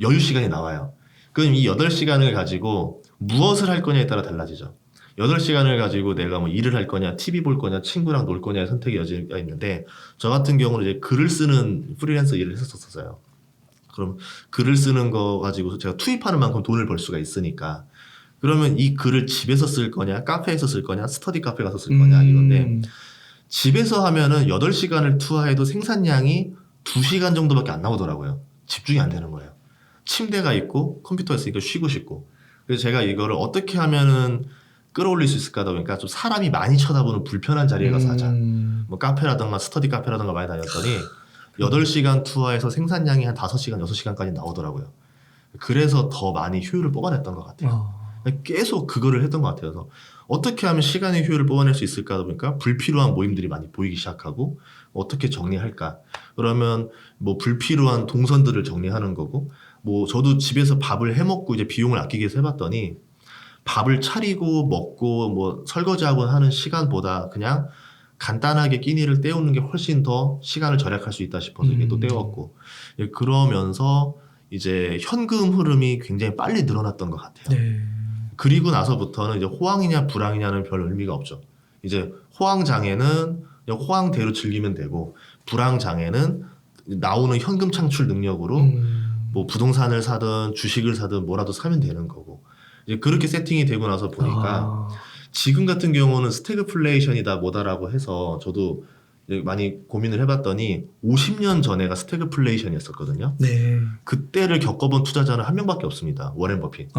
S2: 여유 시간이 나와요. 그럼 이 8시간을 가지고 무엇을 할 거냐에 따라 달라지죠. 8시간을 가지고 내가 뭐 일을 할 거냐, TV 볼 거냐, 친구랑 놀 거냐의 선택의 여지가 있는데 저 같은 경우는 이제 글을 쓰는 프리랜서 일을 했었어요. 그럼 글을 쓰는 거 가지고 제가 투입하는 만큼 돈을 벌 수가 있으니까 그러면 이 글을 집에서 쓸 거냐, 카페에서 쓸 거냐, 스터디 카페 가서 쓸 거냐 이건데 집에서 하면은 8시간을 투하해도 생산량이 2시간 정도밖에 안 나오더라고요. 집중이 안 되는 거예요. 침대가 있고 컴퓨터가 있으니까 쉬고 싶고 그래서 제가 이거를 어떻게 하면은 끌어올릴 수 있을까 하다 보니까 좀 사람이 많이 쳐다보는 불편한 자리에 가서 하자. 뭐 카페라든가 스터디 카페라든가 많이 다녔더니 8시간 투어에서 생산량이 한 5시간, 6시간까지 나오더라고요. 그래서 더 많이 효율을 뽑아냈던 것 같아요. 계속 그거를 했던 것 같아요. 그래서 어떻게 하면 시간의 효율을 뽑아낼 수 있을까 하다 보니까 불필요한 모임들이 많이 보이기 시작하고 어떻게 정리할까. 그러면 뭐 불필요한 동선들을 정리하는 거고 뭐 저도 집에서 밥을 해먹고 이제 비용을 아끼기 위해서 해봤더니 밥을 차리고 먹고 뭐 설거지하고 하는 시간보다 그냥 간단하게 끼니를 때우는 게 훨씬 더 시간을 절약할 수 있다 싶어서 이게 또 때웠고 그러면서 이제 현금 흐름이 굉장히 빨리 늘어났던 것 같아요. 네. 그리고 나서부터는 이제 호황이냐 불황이냐는 별 의미가 없죠. 이제 호황장에는 호황대로 즐기면 되고 불황장에는 나오는 현금 창출 능력으로 뭐 부동산을 사든 주식을 사든 뭐라도 사면 되는 거고 이제 그렇게 세팅이 되고 나서 보니까 지금 같은 경우는 스태그플레이션이다 뭐다라고 해서 저도 많이 고민을 해봤더니 50년 전에가 스태그플레이션이었었거든요. 네. 그때를 겪어본 투자자는 한 명밖에 없습니다. 워렌 버핏.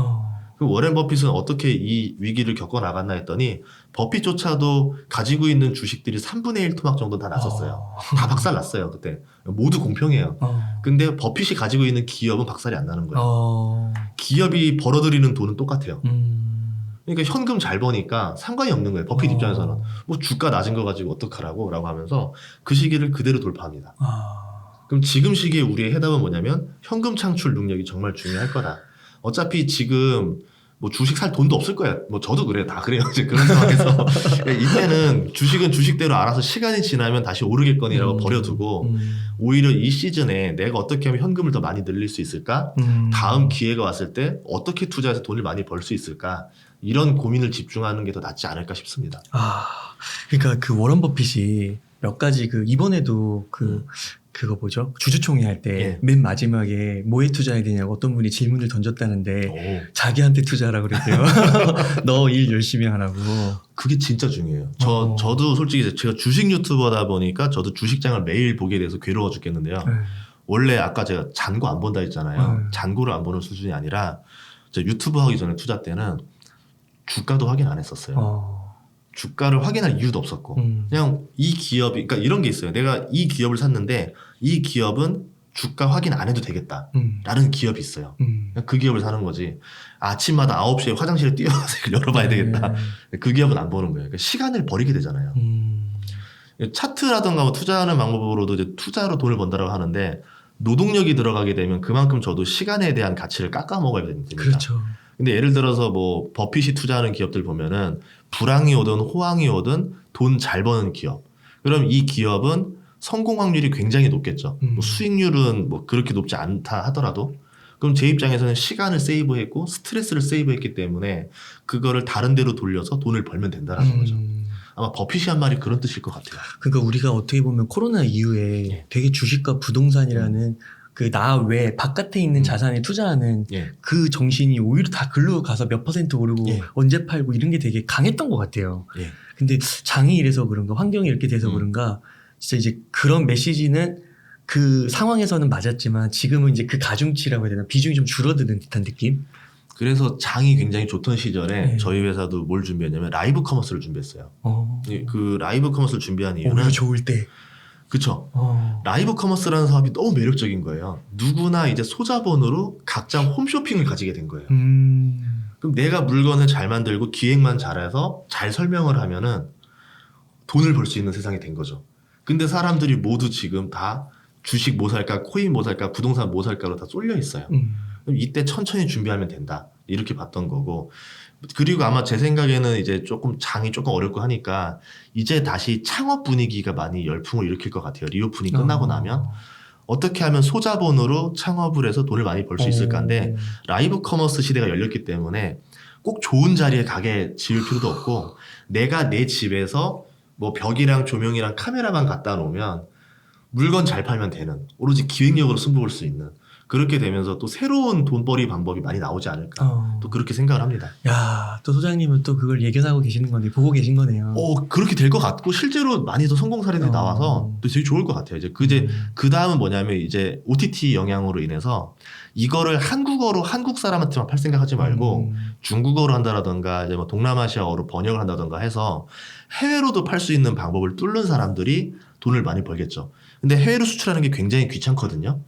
S2: 그 워렌 버핏은 어떻게 이 위기를 겪어 나갔나 했더니 버핏조차도 가지고 있는 주식들이 3분의 1 토막 정도 다 났었어요. 다 박살났어요. 그때 모두 공평해요. 근데 버핏이 가지고 있는 기업은 박살이 안 나는 거예요. 기업이 벌어들이는 돈은 똑같아요. 그러니까 현금 잘 버니까 상관이 없는 거예요. 버핏 입장에서는 뭐 주가 낮은 거 가지고 어떡하라고 라고 하면서 그 시기를 그대로 돌파합니다. 그럼 지금 시기에 우리의 해답은 뭐냐면 현금 창출 능력이 정말 중요할 거다. 어차피 지금 뭐 주식 살 돈도 없을 거야. 뭐 저도 그래요. 다 그래요. 이제 그런 상황에서 이때는 주식은 주식대로 알아서 시간이 지나면 다시 오르겠거니라고 버려두고 오히려 이 시즌에 내가 어떻게 하면 현금을 더 많이 늘릴 수 있을까? 다음 기회가 왔을 때 어떻게 투자해서 돈을 많이 벌 수 있을까? 이런 고민을 집중하는 게 더 낫지 않을까 싶습니다.
S1: 그러니까 그 워런 버핏이 몇 가지 그 이번에도 그거 뭐죠? 주주총회 할 때 맨 마지막에 뭐에 투자해야 되냐고 어떤 분이 질문을 던졌다는데 자기한테 투자하라고 그랬대요. 너 일 열심히 하라고.
S2: 그게 진짜 중요해요. 저도 솔직히 제가 주식 유튜버다 보니까 저도 주식장을 매일 보게 돼서 괴로워 죽겠는데요. 원래 아까 제가 잔고 안 본다 했잖아요. 잔고를 안 보는 수준이 아니라 제가 유튜브 하기 전에 투자 때는 주가도 확인 안 했었어요. 주가를 확인할 이유도 없었고 그냥 이 기업이 그러니까 이런 게 있어요. 내가 이 기업을 샀는데 이 기업은 주가 확인 안 해도 되겠다 라는 기업이 있어요. 그 기업을 사는 거지. 아침마다 9시에 화장실에 뛰어가서 열어봐야 되겠다. 그 기업은 안 보는 거예요. 그러니까 시간을 버리게 되잖아요. 차트라든가 뭐 투자하는 방법으로도 이제 투자로 돈을 번다라고 하는데 노동력이 들어가게 되면 그만큼 저도 시간에 대한 가치를 깎아 먹어야 됩니다.
S1: 그렇죠.
S2: 근데 예를 들어서 뭐 버핏이 투자하는 기업들 보면은 불황이 오든 호황이 오든 돈 잘 버는 기업. 그럼 이 기업은 성공 확률이 굉장히 높겠죠. 뭐 수익률은 뭐 그렇게 높지 않다 하더라도 그럼 제 입장에서는 시간을 세이브했고 스트레스를 세이브했기 때문에 그거를 다른 데로 돌려서 돈을 벌면 된다는 거죠. 아마 버핏이 한 말이 그런 뜻일 것 같아요.
S1: 그러니까 우리가 어떻게 보면 코로나 이후에
S2: 예.
S1: 되게 주식과 부동산이라는 그 나 외 바깥에 있는 자산에 투자하는
S2: 예.
S1: 그 정신이 오히려 다 글로 가서 몇 퍼센트 오르고
S2: 예.
S1: 언제 팔고 이런 게 되게 강했던 것 같아요.
S2: 예.
S1: 근데 장이 이래서 그런가 환경이 이렇게 돼서 그런가 진짜 이제 그런 메시지는 그 상황에서는 맞았지만 지금은 이제 그 가중치라고 해야 되나 비중이 좀 줄어드는 듯한 느낌?
S2: 그래서 장이 굉장히 좋던 시절에
S1: 네.
S2: 저희 회사도 뭘 준비했냐면 라이브 커머스를 준비했어요.
S1: 예.
S2: 그 라이브 커머스를 준비한 이유는
S1: 오히려 좋을 때.
S2: 그쵸. 라이브 커머스라는 사업이 너무 매력적인 거예요. 누구나 이제 소자본으로 각자 홈쇼핑을 가지게 된 거예요. 그럼 내가 물건을 잘 만들고 기획만 잘해서 잘 설명을 하면은 돈을 벌 수 있는 세상이 된 거죠. 근데 사람들이 모두 지금 다 주식 뭐 살까, 코인 뭐 살까, 부동산 뭐 살까로 다 쏠려 있어요. 그럼 이때 천천히 준비하면 된다. 이렇게 봤던 거고. 그리고 아마 제 생각에는 이제 조금 장이 조금 어렵고 하니까 이제 다시 창업 분위기가 많이 열풍을 일으킬 것 같아요. 리오프닝 끝나고 나면. 어떻게 하면 소자본으로 창업을 해서 돈을 많이 벌 수 있을까인데 라이브 커머스 시대가 열렸기 때문에 꼭 좋은 자리에 가게 지을 필요도 없고 내가 내 집에서 뭐 벽이랑 조명이랑 카메라만 갖다 놓으면 물건 잘 팔면 되는 오로지 기획력으로 승부 볼 수 있는 그렇게 되면서 또 새로운 돈벌이 방법이 많이 나오지 않을까 또 그렇게 생각을 합니다.
S1: 야, 또 소장님은 또 그걸 예견하고 계시는 건데 보고 계신 거네요.
S2: 그렇게 될 것 같고 실제로 많이 더 성공 사례들이 나와서 또 되게 좋을 것 같아요. 이제 그 다음은 뭐냐면 이제 OTT 영향으로 인해서 이거를 한국어로 한국 사람한테만 팔 생각하지 말고 중국어로 한다라던가 이제 뭐 동남아시아어로 번역을 한다던가 해서 해외로도 팔 수 있는 방법을 뚫는 사람들이 돈을 많이 벌겠죠. 근데 해외로 수출하는 게 굉장히 귀찮거든요.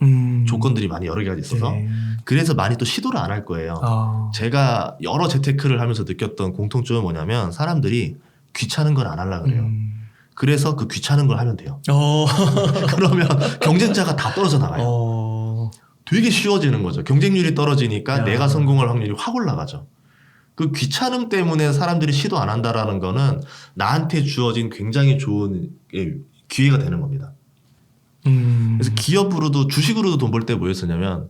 S2: 조건들이 많이 여러 개가 있어서.
S1: 네.
S2: 그래서 많이 또 시도를 안 할 거예요. 제가 여러 재테크를 하면서 느꼈던 공통점은 뭐냐면 사람들이 귀찮은 걸 안 하려고 그래요. 그래서 그 귀찮은 걸 하면 돼요. 그러면 경쟁자가 다 떨어져 나가요. 되게 쉬워지는 거죠. 경쟁률이 떨어지니까 내가 성공할 확률이 확 올라가죠. 그 귀찮음 때문에 사람들이 시도 안 한다라는 거는 나한테 주어진 굉장히 좋은 기회가 되는 겁니다. 그래서 기업으로도 주식으로도 돈 벌 때 뭐였었냐면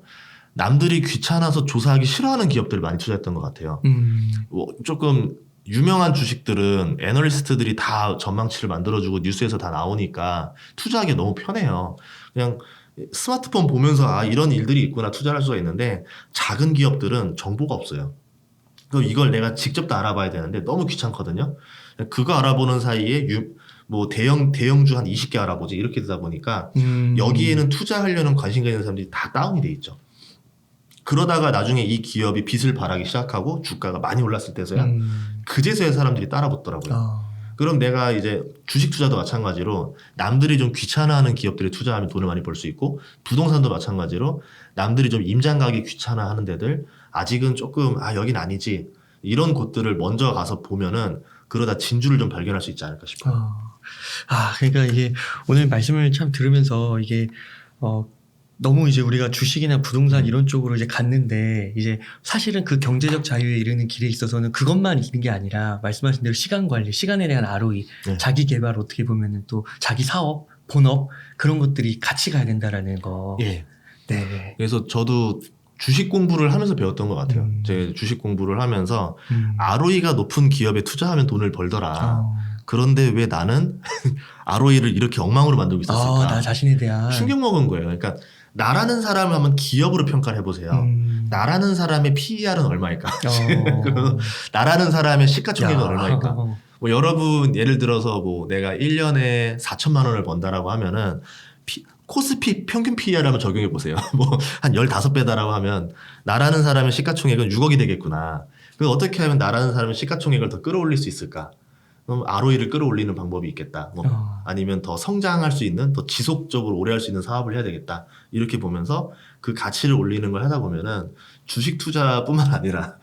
S2: 남들이 귀찮아서 조사하기 싫어하는 기업들 많이 투자했던 것 같아요. 뭐 조금 유명한 주식들은 애널리스트들이 다 전망치를 만들어주고 뉴스에서 다 나오니까 투자하기 너무 편해요. 그냥 스마트폰 보면서 이런 일들이 있구나 투자할 수가 있는데 작은 기업들은 정보가 없어요. 그럼 이걸 내가 직접 다 알아봐야 되는데 너무 귀찮거든요. 그거 알아보는 사이에 뭐 대형주 한 20개 알아보지 이렇게 되다 보니까 여기에는 투자하려는 관심 가지는 사람들이 다 다운이 돼 있죠. 그러다가 나중에 이 기업이 빚을 발하기 시작하고 주가가 많이 올랐을 때서야 그제서야 사람들이 따라붙더라고요. 그럼 내가 이제 주식 투자도 마찬가지로 남들이 좀 귀찮아하는 기업들에 투자하면 돈을 많이 벌 수 있고 부동산도 마찬가지로 남들이 좀 임장 가기 귀찮아하는 데들 아직은 조금 여긴 아니지 이런 곳들을 먼저 가서 보면은 그러다 진주를 좀 발견할 수 있지 않을까 싶어요.
S1: 그러니까 이게 오늘 말씀을 참 들으면서 이게 너무 이제 우리가 주식이나 부동산 이런 쪽으로 이제 갔는데 이제 사실은 그 경제적 자유에 이르는 길에 있어서는 그것만 있는 게 아니라 말씀하신 대로 시간 관리, 시간에 대한 ROE, 자기 개발 어떻게 보면은 또 자기 사업, 본업 그런 것들이 같이 가야 된다라는 거.
S2: 예.
S1: 네.
S2: 그래서 저도 주식 공부를 하면서 배웠던 것 같아요. 제 주식 공부를 하면서 ROE가 높은 기업에 투자하면 돈을 벌더라. 그런데 왜 나는 ROE를 이렇게 엉망으로 만들고 있었을까?
S1: 나 자신에 대한
S2: 충격 먹은 거예요. 그러니까 나라는 사람을 한번 기업으로 평가를 해보세요. 나라는 사람의 PER은 얼마일까? 나라는 사람의 시가총액은 얼마일까? 뭐 여러분 예를 들어서 뭐 내가 1년에 4천만 원을 번다라고 하면은 코스피 평균 PER 한번 적용해 보세요. 뭐 한 15배다라고 하면 나라는 사람의 시가총액은 6억이 되겠구나. 그럼 어떻게 하면 나라는 사람의 시가총액을 더 끌어올릴 수 있을까? 그럼 ROE를 끌어올리는 방법이 있겠다. 뭐 아니면 더 성장할 수 있는, 더 지속적으로 오래 할 수 있는 사업을 해야 되겠다. 이렇게 보면서 그 가치를 올리는 걸 하다 보면은 주식 투자뿐만 아니라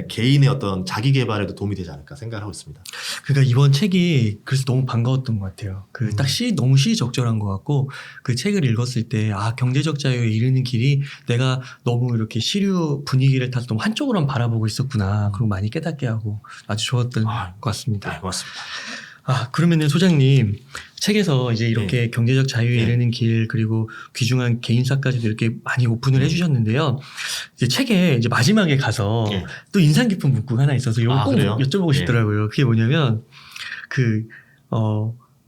S2: 개인의 어떤 자기 개발에도 도움이 되지 않을까 생각을 하고 있습니다.
S1: 그러니까 이번 책이 그래서 너무 반가웠던 것 같아요. 그 딱 너무 시적절한 것 같고 그 책을 읽었을 때 경제적 자유에 이르는 길이 내가 너무 이렇게 시류 분위기를 타서 너무 한쪽으로만 바라보고 있었구나. 그리고 많이 깨닫게 하고 아주 좋았던 것 같습니다.
S2: 네, 고맙습니다.
S1: 그러면은 소장님 책에서 이제 이렇게 경제적 자유에 이르는 길 그리고 귀중한 개인사까지도 이렇게 많이 오픈을 해주셨는데요. 이제 책에 이제 마지막에 가서 또 인상 깊은 문구가 하나 있어서 이거 꼭 여쭤보고 싶더라고요. 그게 뭐냐면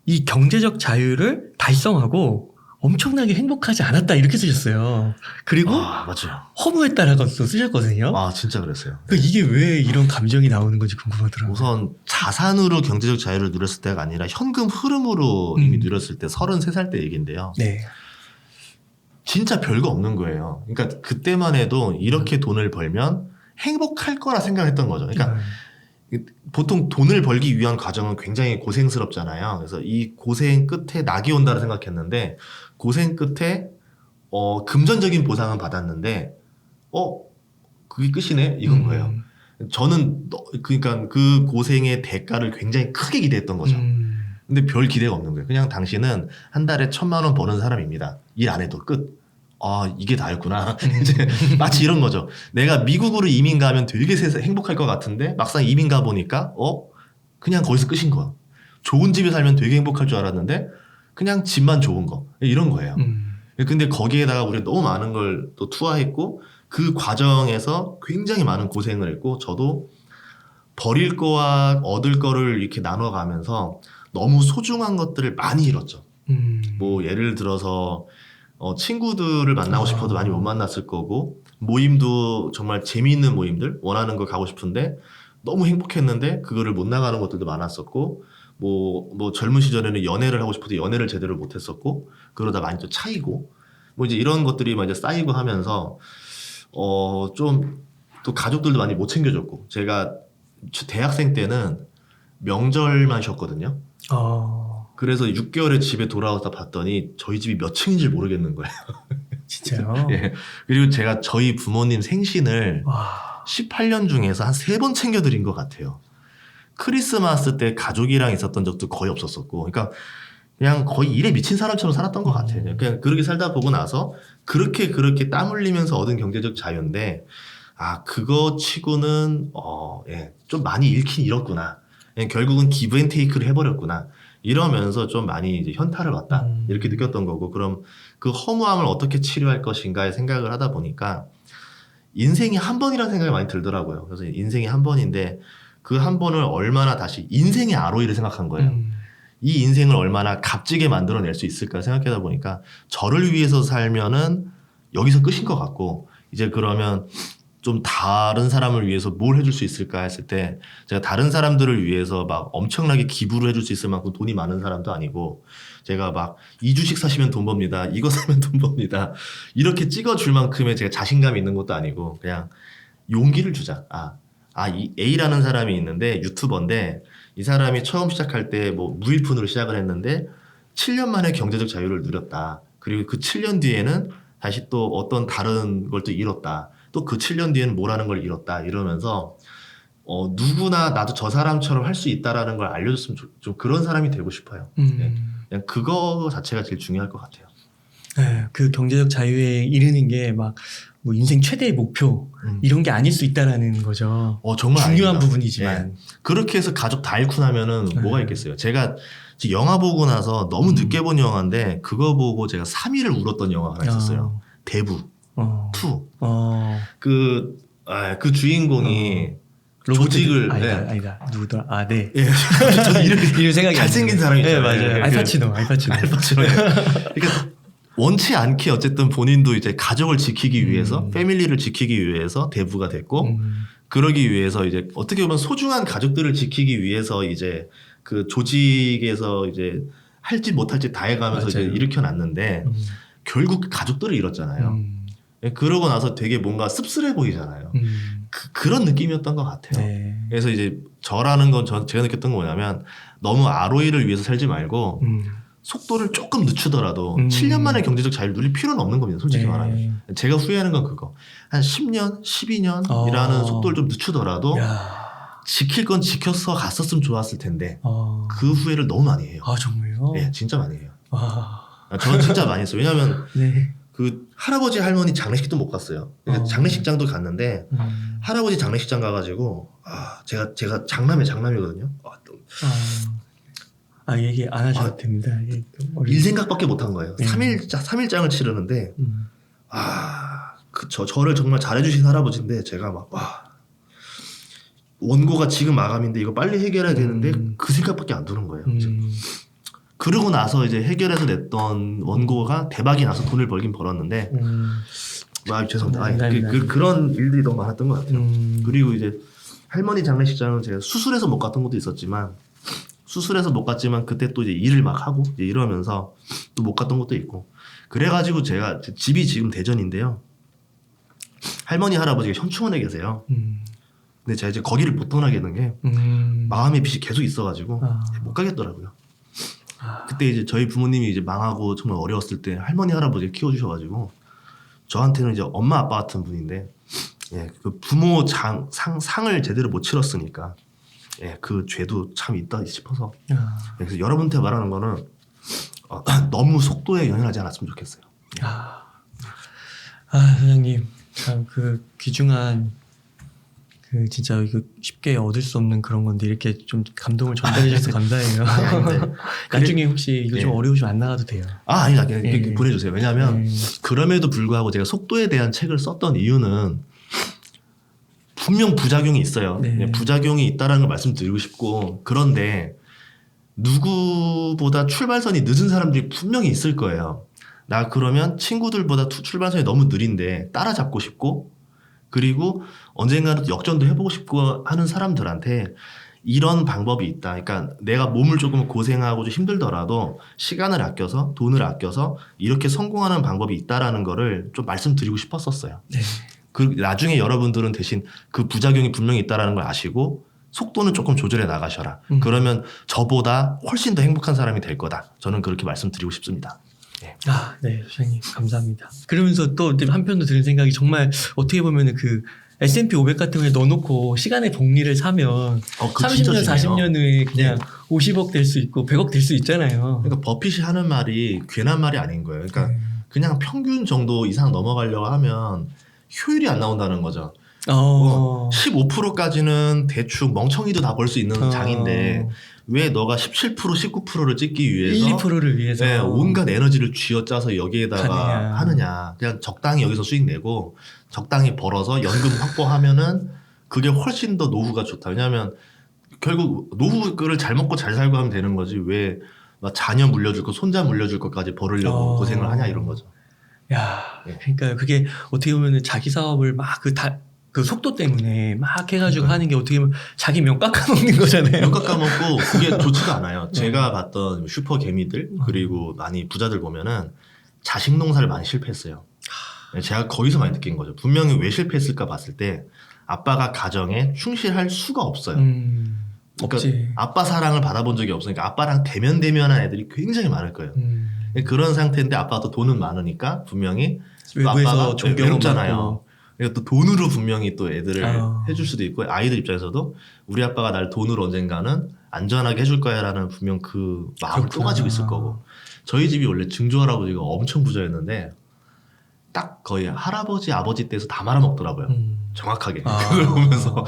S1: 이 경제적 자유를 달성하고 엄청나게 행복하지 않았다 이렇게 쓰셨어요. 그리고
S2: 맞아요.
S1: 허무했다라고 또 쓰셨거든요.
S2: 진짜 그랬어요.
S1: 이게 왜 이런 감정이 나오는 건지 궁금하더라고요.
S2: 우선 자산으로 경제적 자유를 누렸을 때가 아니라 현금 흐름으로 이미 누렸을 때 33살 때 얘기인데요.
S1: 네.
S2: 진짜 별거 없는 거예요. 그러니까 그때만 해도 이렇게 돈을 벌면 행복할 거라 생각했던 거죠. 그러니까 보통 돈을 벌기 위한 과정은 굉장히 고생스럽잖아요. 그래서 이 고생 끝에 낙이 온다고 생각했는데 고생 끝에 금전적인 보상은 받았는데 그게 끝이네 이건 거예요. 저는 그러니까 그 고생의 대가를 굉장히 크게 기대했던 거죠. 근데 별 기대가 없는 거예요. 그냥 당신은 한 달에 1,000만 원 버는 사람입니다. 일 안 해도 끝. 이게 다였구나. 이제 마치 이런 거죠. 내가 미국으로 이민 가면 되게 행복할 것 같은데 막상 이민 가 보니까 그냥 거기서 끝인 거야. 좋은 집에 살면 되게 행복할 줄 알았는데 그냥 집만 좋은 거 이런 거예요. 근데 거기에다가 우리가 너무 많은 걸 또 투하했고 그 과정에서 굉장히 많은 고생을 했고 저도 버릴 거와 얻을 거를 이렇게 나눠가면서 너무 소중한 것들을 많이 잃었죠. 뭐 예를 들어서 친구들을 만나고 싶어도 많이 못 만났을 거고 모임도 정말 재미있는 모임들 원하는 거 가고 싶은데 너무 행복했는데 그거를 못 나가는 것들도 많았었고 뭐 젊은 시절에는 연애를 하고 싶어도 연애를 제대로 못 했었고 그러다 많이 또 차이고 뭐 이제 이런 것들이 막 이제 쌓이고 하면서 좀 또 가족들도 많이 못 챙겨줬고 제가 대학생 때는 명절만 쉬었거든요. 그래서 6개월에 집에 돌아와서 봤더니 저희 집이 몇 층인지 모르겠는 거예요.
S1: 진짜요?
S2: 예. 그리고 제가 저희 부모님 생신을 18년 중에서 한 3번 챙겨드린 것 같아요. 크리스마스 때 가족이랑 있었던 적도 거의 없었었고, 그러니까 그냥 거의 일에 미친 사람처럼 살았던 것 같아요. 그냥 그렇게 살다 보고 나서 그렇게 땀 흘리면서 얻은 경제적 자유인데, 그거 치고는 좀 많이 잃긴 잃었구나. 결국은 기브 앤 테이크를 해버렸구나. 이러면서 좀 많이 이제 현타를 왔다. 이렇게 느꼈던 거고, 그럼 그 허무함을 어떻게 치료할 것인가에 생각을 하다 보니까 인생이 한 번이라는 생각이 많이 들더라고요. 그래서 인생이 한 번인데 그 한 번을 얼마나 다시 인생의 ROE를 생각한 거예요. 이 인생을 얼마나 값지게 만들어낼 수 있을까 생각하다 보니까 저를 위해서 살면은 여기서 끝인 것 같고 이제 그러면 좀 다른 사람을 위해서 뭘 해줄 수 있을까 했을 때 제가 다른 사람들을 위해서 막 엄청나게 기부를 해줄 수 있을 만큼 돈이 많은 사람도 아니고 제가 막 이 주식 사시면 돈 법니다. 이거 사면 돈 법니다. 이렇게 찍어줄 만큼의 제가 자신감이 있는 것도 아니고 그냥 용기를 주자. 이 A라는 사람이 있는데 유튜버인데 이 사람이 처음 시작할 때 뭐 무일푼으로 시작을 했는데 7년 만에 경제적 자유를 누렸다. 그리고 그 7년 뒤에는 다시 또 어떤 다른 걸 또 잃었다. 또 그 7년 뒤에는 뭐라는 걸 잃었다. 이러면서 누구나 나도 저 사람처럼 할 수 있다라는 걸 알려줬으면 좀 그런 사람이 되고 싶어요. 네. 그냥 그거 자체가 제일 중요할 것 같아요.
S1: 네, 그 경제적 자유에 이르는 게 막 뭐 인생 최대의 목표 이런 게 아닐 수 있다라는 거죠.
S2: 정말
S1: 중요한
S2: 아닙니다.
S1: 부분이지만
S2: 그렇게 해서 가족 다 잃고 나면은 뭐가 있겠어요. 제가 영화 보고 나서 너무 늦게 본 영화인데 그거 보고 제가 3일을 울었던 영화가 하나 있었어요. 대부 2. 그 주인공이 조직을
S1: 아니다 누구더라? 네.
S2: 저도
S1: 이름 생각이
S2: 잘생긴 사람이죠.
S1: 네, 맞아요. 알파치노.
S2: 그러니까 원치 않게 어쨌든 본인도 이제 가족을 지키기 위해서 패밀리를 지키기 위해서 대부가 됐고 그러기 위해서 이제 어떻게 보면 소중한 가족들을 지키기 위해서 이제 그 조직에서 이제 할지 못할지 다 해가면서 이제 일으켜놨는데 결국 가족들을 잃었잖아요. 그러고 나서 되게 뭔가 씁쓸해 보이잖아요. 그런 느낌이었던 것 같아요.
S1: 네.
S2: 그래서 이제 저라는 건 제가 느꼈던 건 뭐냐면 너무 ROE를 위해서 살지 말고 속도를 조금 늦추더라도 7년 만에 경제적 자유를 누릴 필요는 없는 겁니다. 솔직히 말하면. 제가 후회하는 건 그거. 한 10년, 12년이라는 속도를 좀 늦추더라도 지킬 건 지켜서 갔었으면 좋았을 텐데 그 후회를 너무 많이 해요.
S1: 정말요?
S2: 네, 진짜 많이 해요. 저는 진짜 많이 했어요. 왜냐하면 그 할아버지 할머니 장례식도 못 갔어요. 장례식장도 갔는데 할아버지 장례식장 가가지고 제가 장남이거든요.
S1: 얘기 안 하셔도 됩니다.
S2: 일 생각밖에 못 한 거예요.
S1: 네.
S2: 3일장을 치르는데 저를 정말 잘해주신 할아버지인데 제가 막 원고가 지금 마감인데 이거 빨리 해결해야 되는데 그 생각밖에 안 드는 거예요. 그러고 나서 이제 해결해서 냈던 원고가 대박이 나서 돈을 벌긴 벌었는데 죄송합니다. 그런 일들이 너무 많았던 것 같아요. 그리고 이제 할머니 장례식장은 제가 수술해서 못 갔던 것도 있었지만 그때 또 이제 일을 막 하고 이제 이러면서 또 못 갔던 것도 있고 그래가지고 제가 집이 지금 대전인데요. 할머니 할아버지가 현충원에 계세요. 근데 제가 이제 거기를 못 떠나게 되는 게 마음의 빚이 계속 있어가지고 못 가겠더라고요. 그때 이제 저희 부모님이 이제 망하고 정말 어려웠을 때 할머니 할아버지가 키워주셔가지고 저한테는 이제 엄마 아빠 같은 분인데 그 부모 상을 제대로 못 치렀으니까 그 죄도 참 있다 싶어서 그래서 여러분한테 말하는 거는 너무 속도에 연연하지 않았으면 좋겠어요.
S1: 소장님 참 그 귀중한 진짜 이거 쉽게 얻을 수 없는 그런 건데 이렇게 좀 감동을 전달해 주셔서 감사해요. 나중에 혹시 이거 좀 어려우시면 안 나가도 돼요.
S2: 아니다. 그냥 보내주세요. 왜냐하면 그럼에도 불구하고 제가 속도에 대한 책을 썼던 이유는 분명 부작용이 있어요. 부작용이 있다는 걸 말씀드리고 싶고 그런데 누구보다 출발선이 늦은 사람들이 분명히 있을 거예요. 나 그러면 친구들보다 출발선이 너무 느린데 따라잡고 싶고 그리고 언젠가는 역전도 해보고 싶고 하는 사람들한테 이런 방법이 있다. 그러니까 내가 몸을 조금 고생하고 좀 힘들더라도 시간을 아껴서 돈을 아껴서 이렇게 성공하는 방법이 있다라는 거를 좀 말씀드리고 싶었었어요. 나중에 여러분들은 대신 그 부작용이 분명히 있다라는 걸 아시고 속도는 조금 조절해 나가셔라. 그러면 저보다 훨씬 더 행복한 사람이 될 거다. 저는 그렇게 말씀드리고 싶습니다.
S1: 네, 소장님 감사합니다. 그러면서 또 한편으로 드는 생각이 정말 어떻게 보면은 그 S&P 500 같은 거에 넣어놓고 시간의 복리를 사면 30년, 40년 후에 그냥 50억 될 수 있고 100억 될 수 있잖아요.
S2: 그러니까 버핏이 하는 말이 괜한 말이 아닌 거예요. 그러니까 그냥 평균 정도 이상 넘어가려고 하면 효율이 안 나온다는 거죠. 15%까지는 대충 멍청이도 다 벌 수 있는 장인데 왜 너가 17%, 19%를 찍기 위해서
S1: 1, 2%를 위해서
S2: 온갖 에너지를 쥐어짜서 여기에다가 하느냐. 그냥 적당히 여기서 수익 내고 적당히 벌어서 연금 확보하면은 그게 훨씬 더 노후가 좋다. 왜냐하면 결국 노후를 잘 먹고 잘 살고 하면 되는 거지 왜 막 자녀 물려줄 거, 손자 물려줄 것까지 벌으려고 고생을 하냐 이런 거죠.
S1: 그러니까 그게 어떻게 보면은 자기 사업을 막 그 속도 때문에 막 해가지고 하는 게 어떻게 보면 자기 명 깎아먹는 거잖아요.
S2: 명 깎아먹고 그게 좋지도 않아요. 제가 봤던 슈퍼 개미들 그리고 많이 부자들 보면은 자식 농사를 많이 실패했어요. 제가 거기서 많이 느낀 거죠. 분명히 왜 실패했을까 봤을 때 아빠가 가정에 충실할 수가 없어요. 그러니까 아빠 사랑을 받아본 적이 없으니까 아빠랑 대면한 애들이 굉장히 많을 거예요. 그런 상태인데 아빠가 또 돈은 많으니까 분명히
S1: 외부에서
S2: 아빠가 외롭잖아요. 그러니까 또 돈으로 분명히 또 애들을 해줄 수도 있고 아이들 입장에서도 우리 아빠가 날 돈으로 언젠가는 안전하게 해줄 거야 라는 분명 그 마음을 또 가지고 있을 거고 저희 집이 원래 증조 할아버지가 엄청 부자였는데 딱 거의 할아버지 아버지 때에서 다 말아먹더라고요. 정확하게 그걸 보면서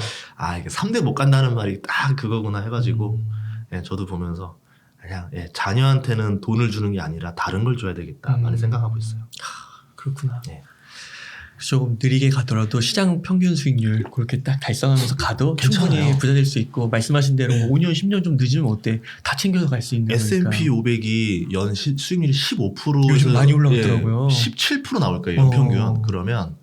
S2: 이게 3대 못 간다는 말이 딱 그거구나 해가지고 저도 보면서 그냥 자녀한테는 돈을 주는 게 아니라 다른 걸 줘야 되겠다 많이 생각하고 있어요.
S1: 그렇구나. 조금 느리게 가더라도 시장 평균 수익률 그렇게 딱 달성하면서 가도 충분히 부자 될 수 있고 말씀하신 대로 5년 10년 좀 늦으면 어때? 다 챙겨서 갈 수 있는
S2: S&P
S1: 거니까.
S2: 500이 연 수익률이 15%
S1: 요즘 많이 올라갔더라고요.
S2: 17% 나올 거예요 연평균. 그러면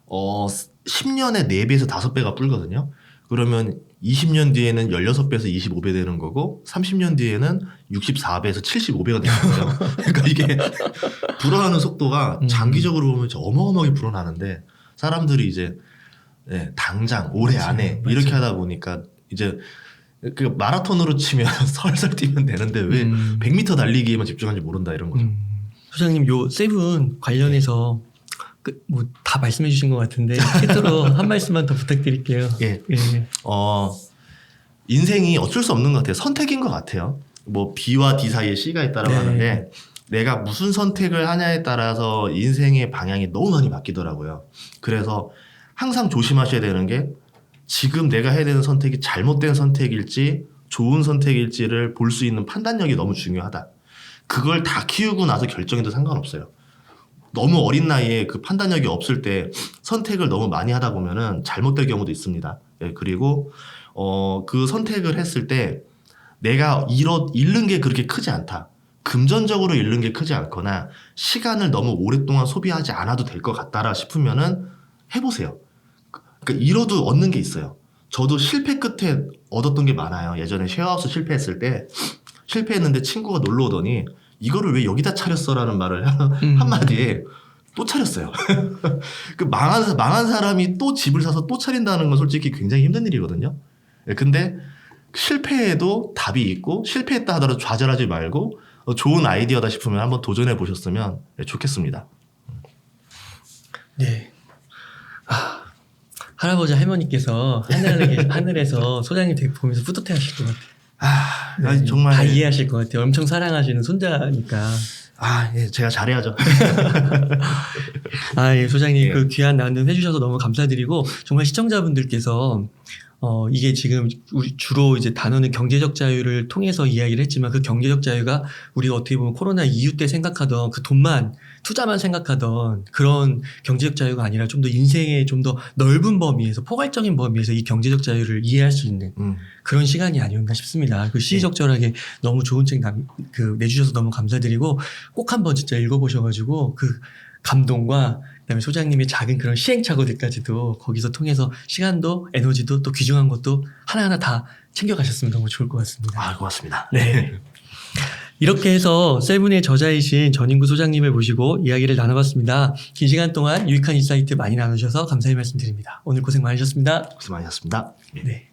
S2: 10년에 4배에서 5배가 불거든요. 그러면 20년 뒤에는 16배에서 25배 되는 거고 30년 뒤에는 64배에서 75배가 되는 거죠. 그러니까 이게 불어나는 속도가 장기적으로 보면 어마어마하게 불어나는데 사람들이 이제 당장 올해 안에 이렇게 하다 보니까 이제 그 마라톤으로 치면 설설 뛰면 되는데 왜 100m 달리기에만 집중하는지 모른다 이런 거죠.
S1: 소장님 요 세븐 관련해서 뭐 다 말씀해 주신 것 같은데 끝으로 한 말씀만 더 부탁드릴게요.
S2: 인생이 어쩔 수 없는 것 같아요. 선택인 것 같아요. 뭐 B와 D 사이에 C가 있다고 하는데 내가 무슨 선택을 하냐에 따라서 인생의 방향이 너무 많이 바뀌더라고요. 그래서 항상 조심하셔야 되는 게 지금 내가 해야 되는 선택이 잘못된 선택일지 좋은 선택일지를 볼 수 있는 판단력이 너무 중요하다. 그걸 다 키우고 나서 결정해도 상관없어요. 너무 어린 나이에 그 판단력이 없을 때 선택을 너무 많이 하다 보면은 잘못될 경우도 있습니다. 예, 그리고 그 선택을 했을 때 내가 잃는 게 그렇게 크지 않다. 금전적으로 잃는 게 크지 않거나 시간을 너무 오랫동안 소비하지 않아도 될 것 같다라 싶으면은 해보세요. 그러니까 잃어도 얻는 게 있어요. 저도 실패 끝에 얻었던 게 많아요. 예전에 쉐어하우스 실패했을 때 실패했는데 친구가 놀러 오더니 이거를 왜 여기다 차렸어라는 말을 한마디에 또 차렸어요. 그 망한 사람이 또 집을 사서 또 차린다는 건 솔직히 굉장히 힘든 일이거든요. 근데 실패해도 답이 있고 실패했다 하더라도 좌절하지 말고 좋은 아이디어다 싶으면 한번 도전해 보셨으면 좋겠습니다.
S1: 네. 할아버지 할머니께서 하늘에서 소장님 되게 보면서 뿌듯해 하실 것 같아요. 네,
S2: 정말
S1: 다 이해하실 것 같아요. 엄청 사랑하시는 손자니까.
S2: 예, 제가 잘해야죠.
S1: 예, 소장님
S2: 예.
S1: 그 귀한 나눔 해주셔서 너무 감사드리고 정말 시청자분들께서 이게 지금 우리 주로 이제 단어는 경제적 자유를 통해서 이야기를 했지만 그 경제적 자유가 우리가 어떻게 보면 코로나 이후 때 생각하던 그 돈만 투자만 생각하던 그런 경제적 자유가 아니라 좀 더 인생의 좀 더 넓은 범위에서 포괄적인 범위에서 이 경제적 자유를 이해할 수 있는 그런 시간이 아니었나 싶습니다. 그 시의적절하게 너무 좋은 책 내주셔서 너무 감사드리고 꼭 한번 진짜 읽어보셔가지고 그 감동과 그다음에 소장님의 작은 그런 시행착오들까지도 거기서 통해서 시간도 에너지도 또 귀중한 것도 하나하나 다 챙겨가셨으면 너무 좋을 것 같습니다.
S2: 고맙습니다.
S1: 네. 이렇게 해서 세븐의 저자이신 전인구 소장님을 모시고 이야기를 나눠봤습니다. 긴 시간 동안 유익한 인사이트 많이 나누셔서 감사의 말씀드립니다. 오늘 고생 많으셨습니다.
S2: 고생 많으셨습니다.
S1: 네.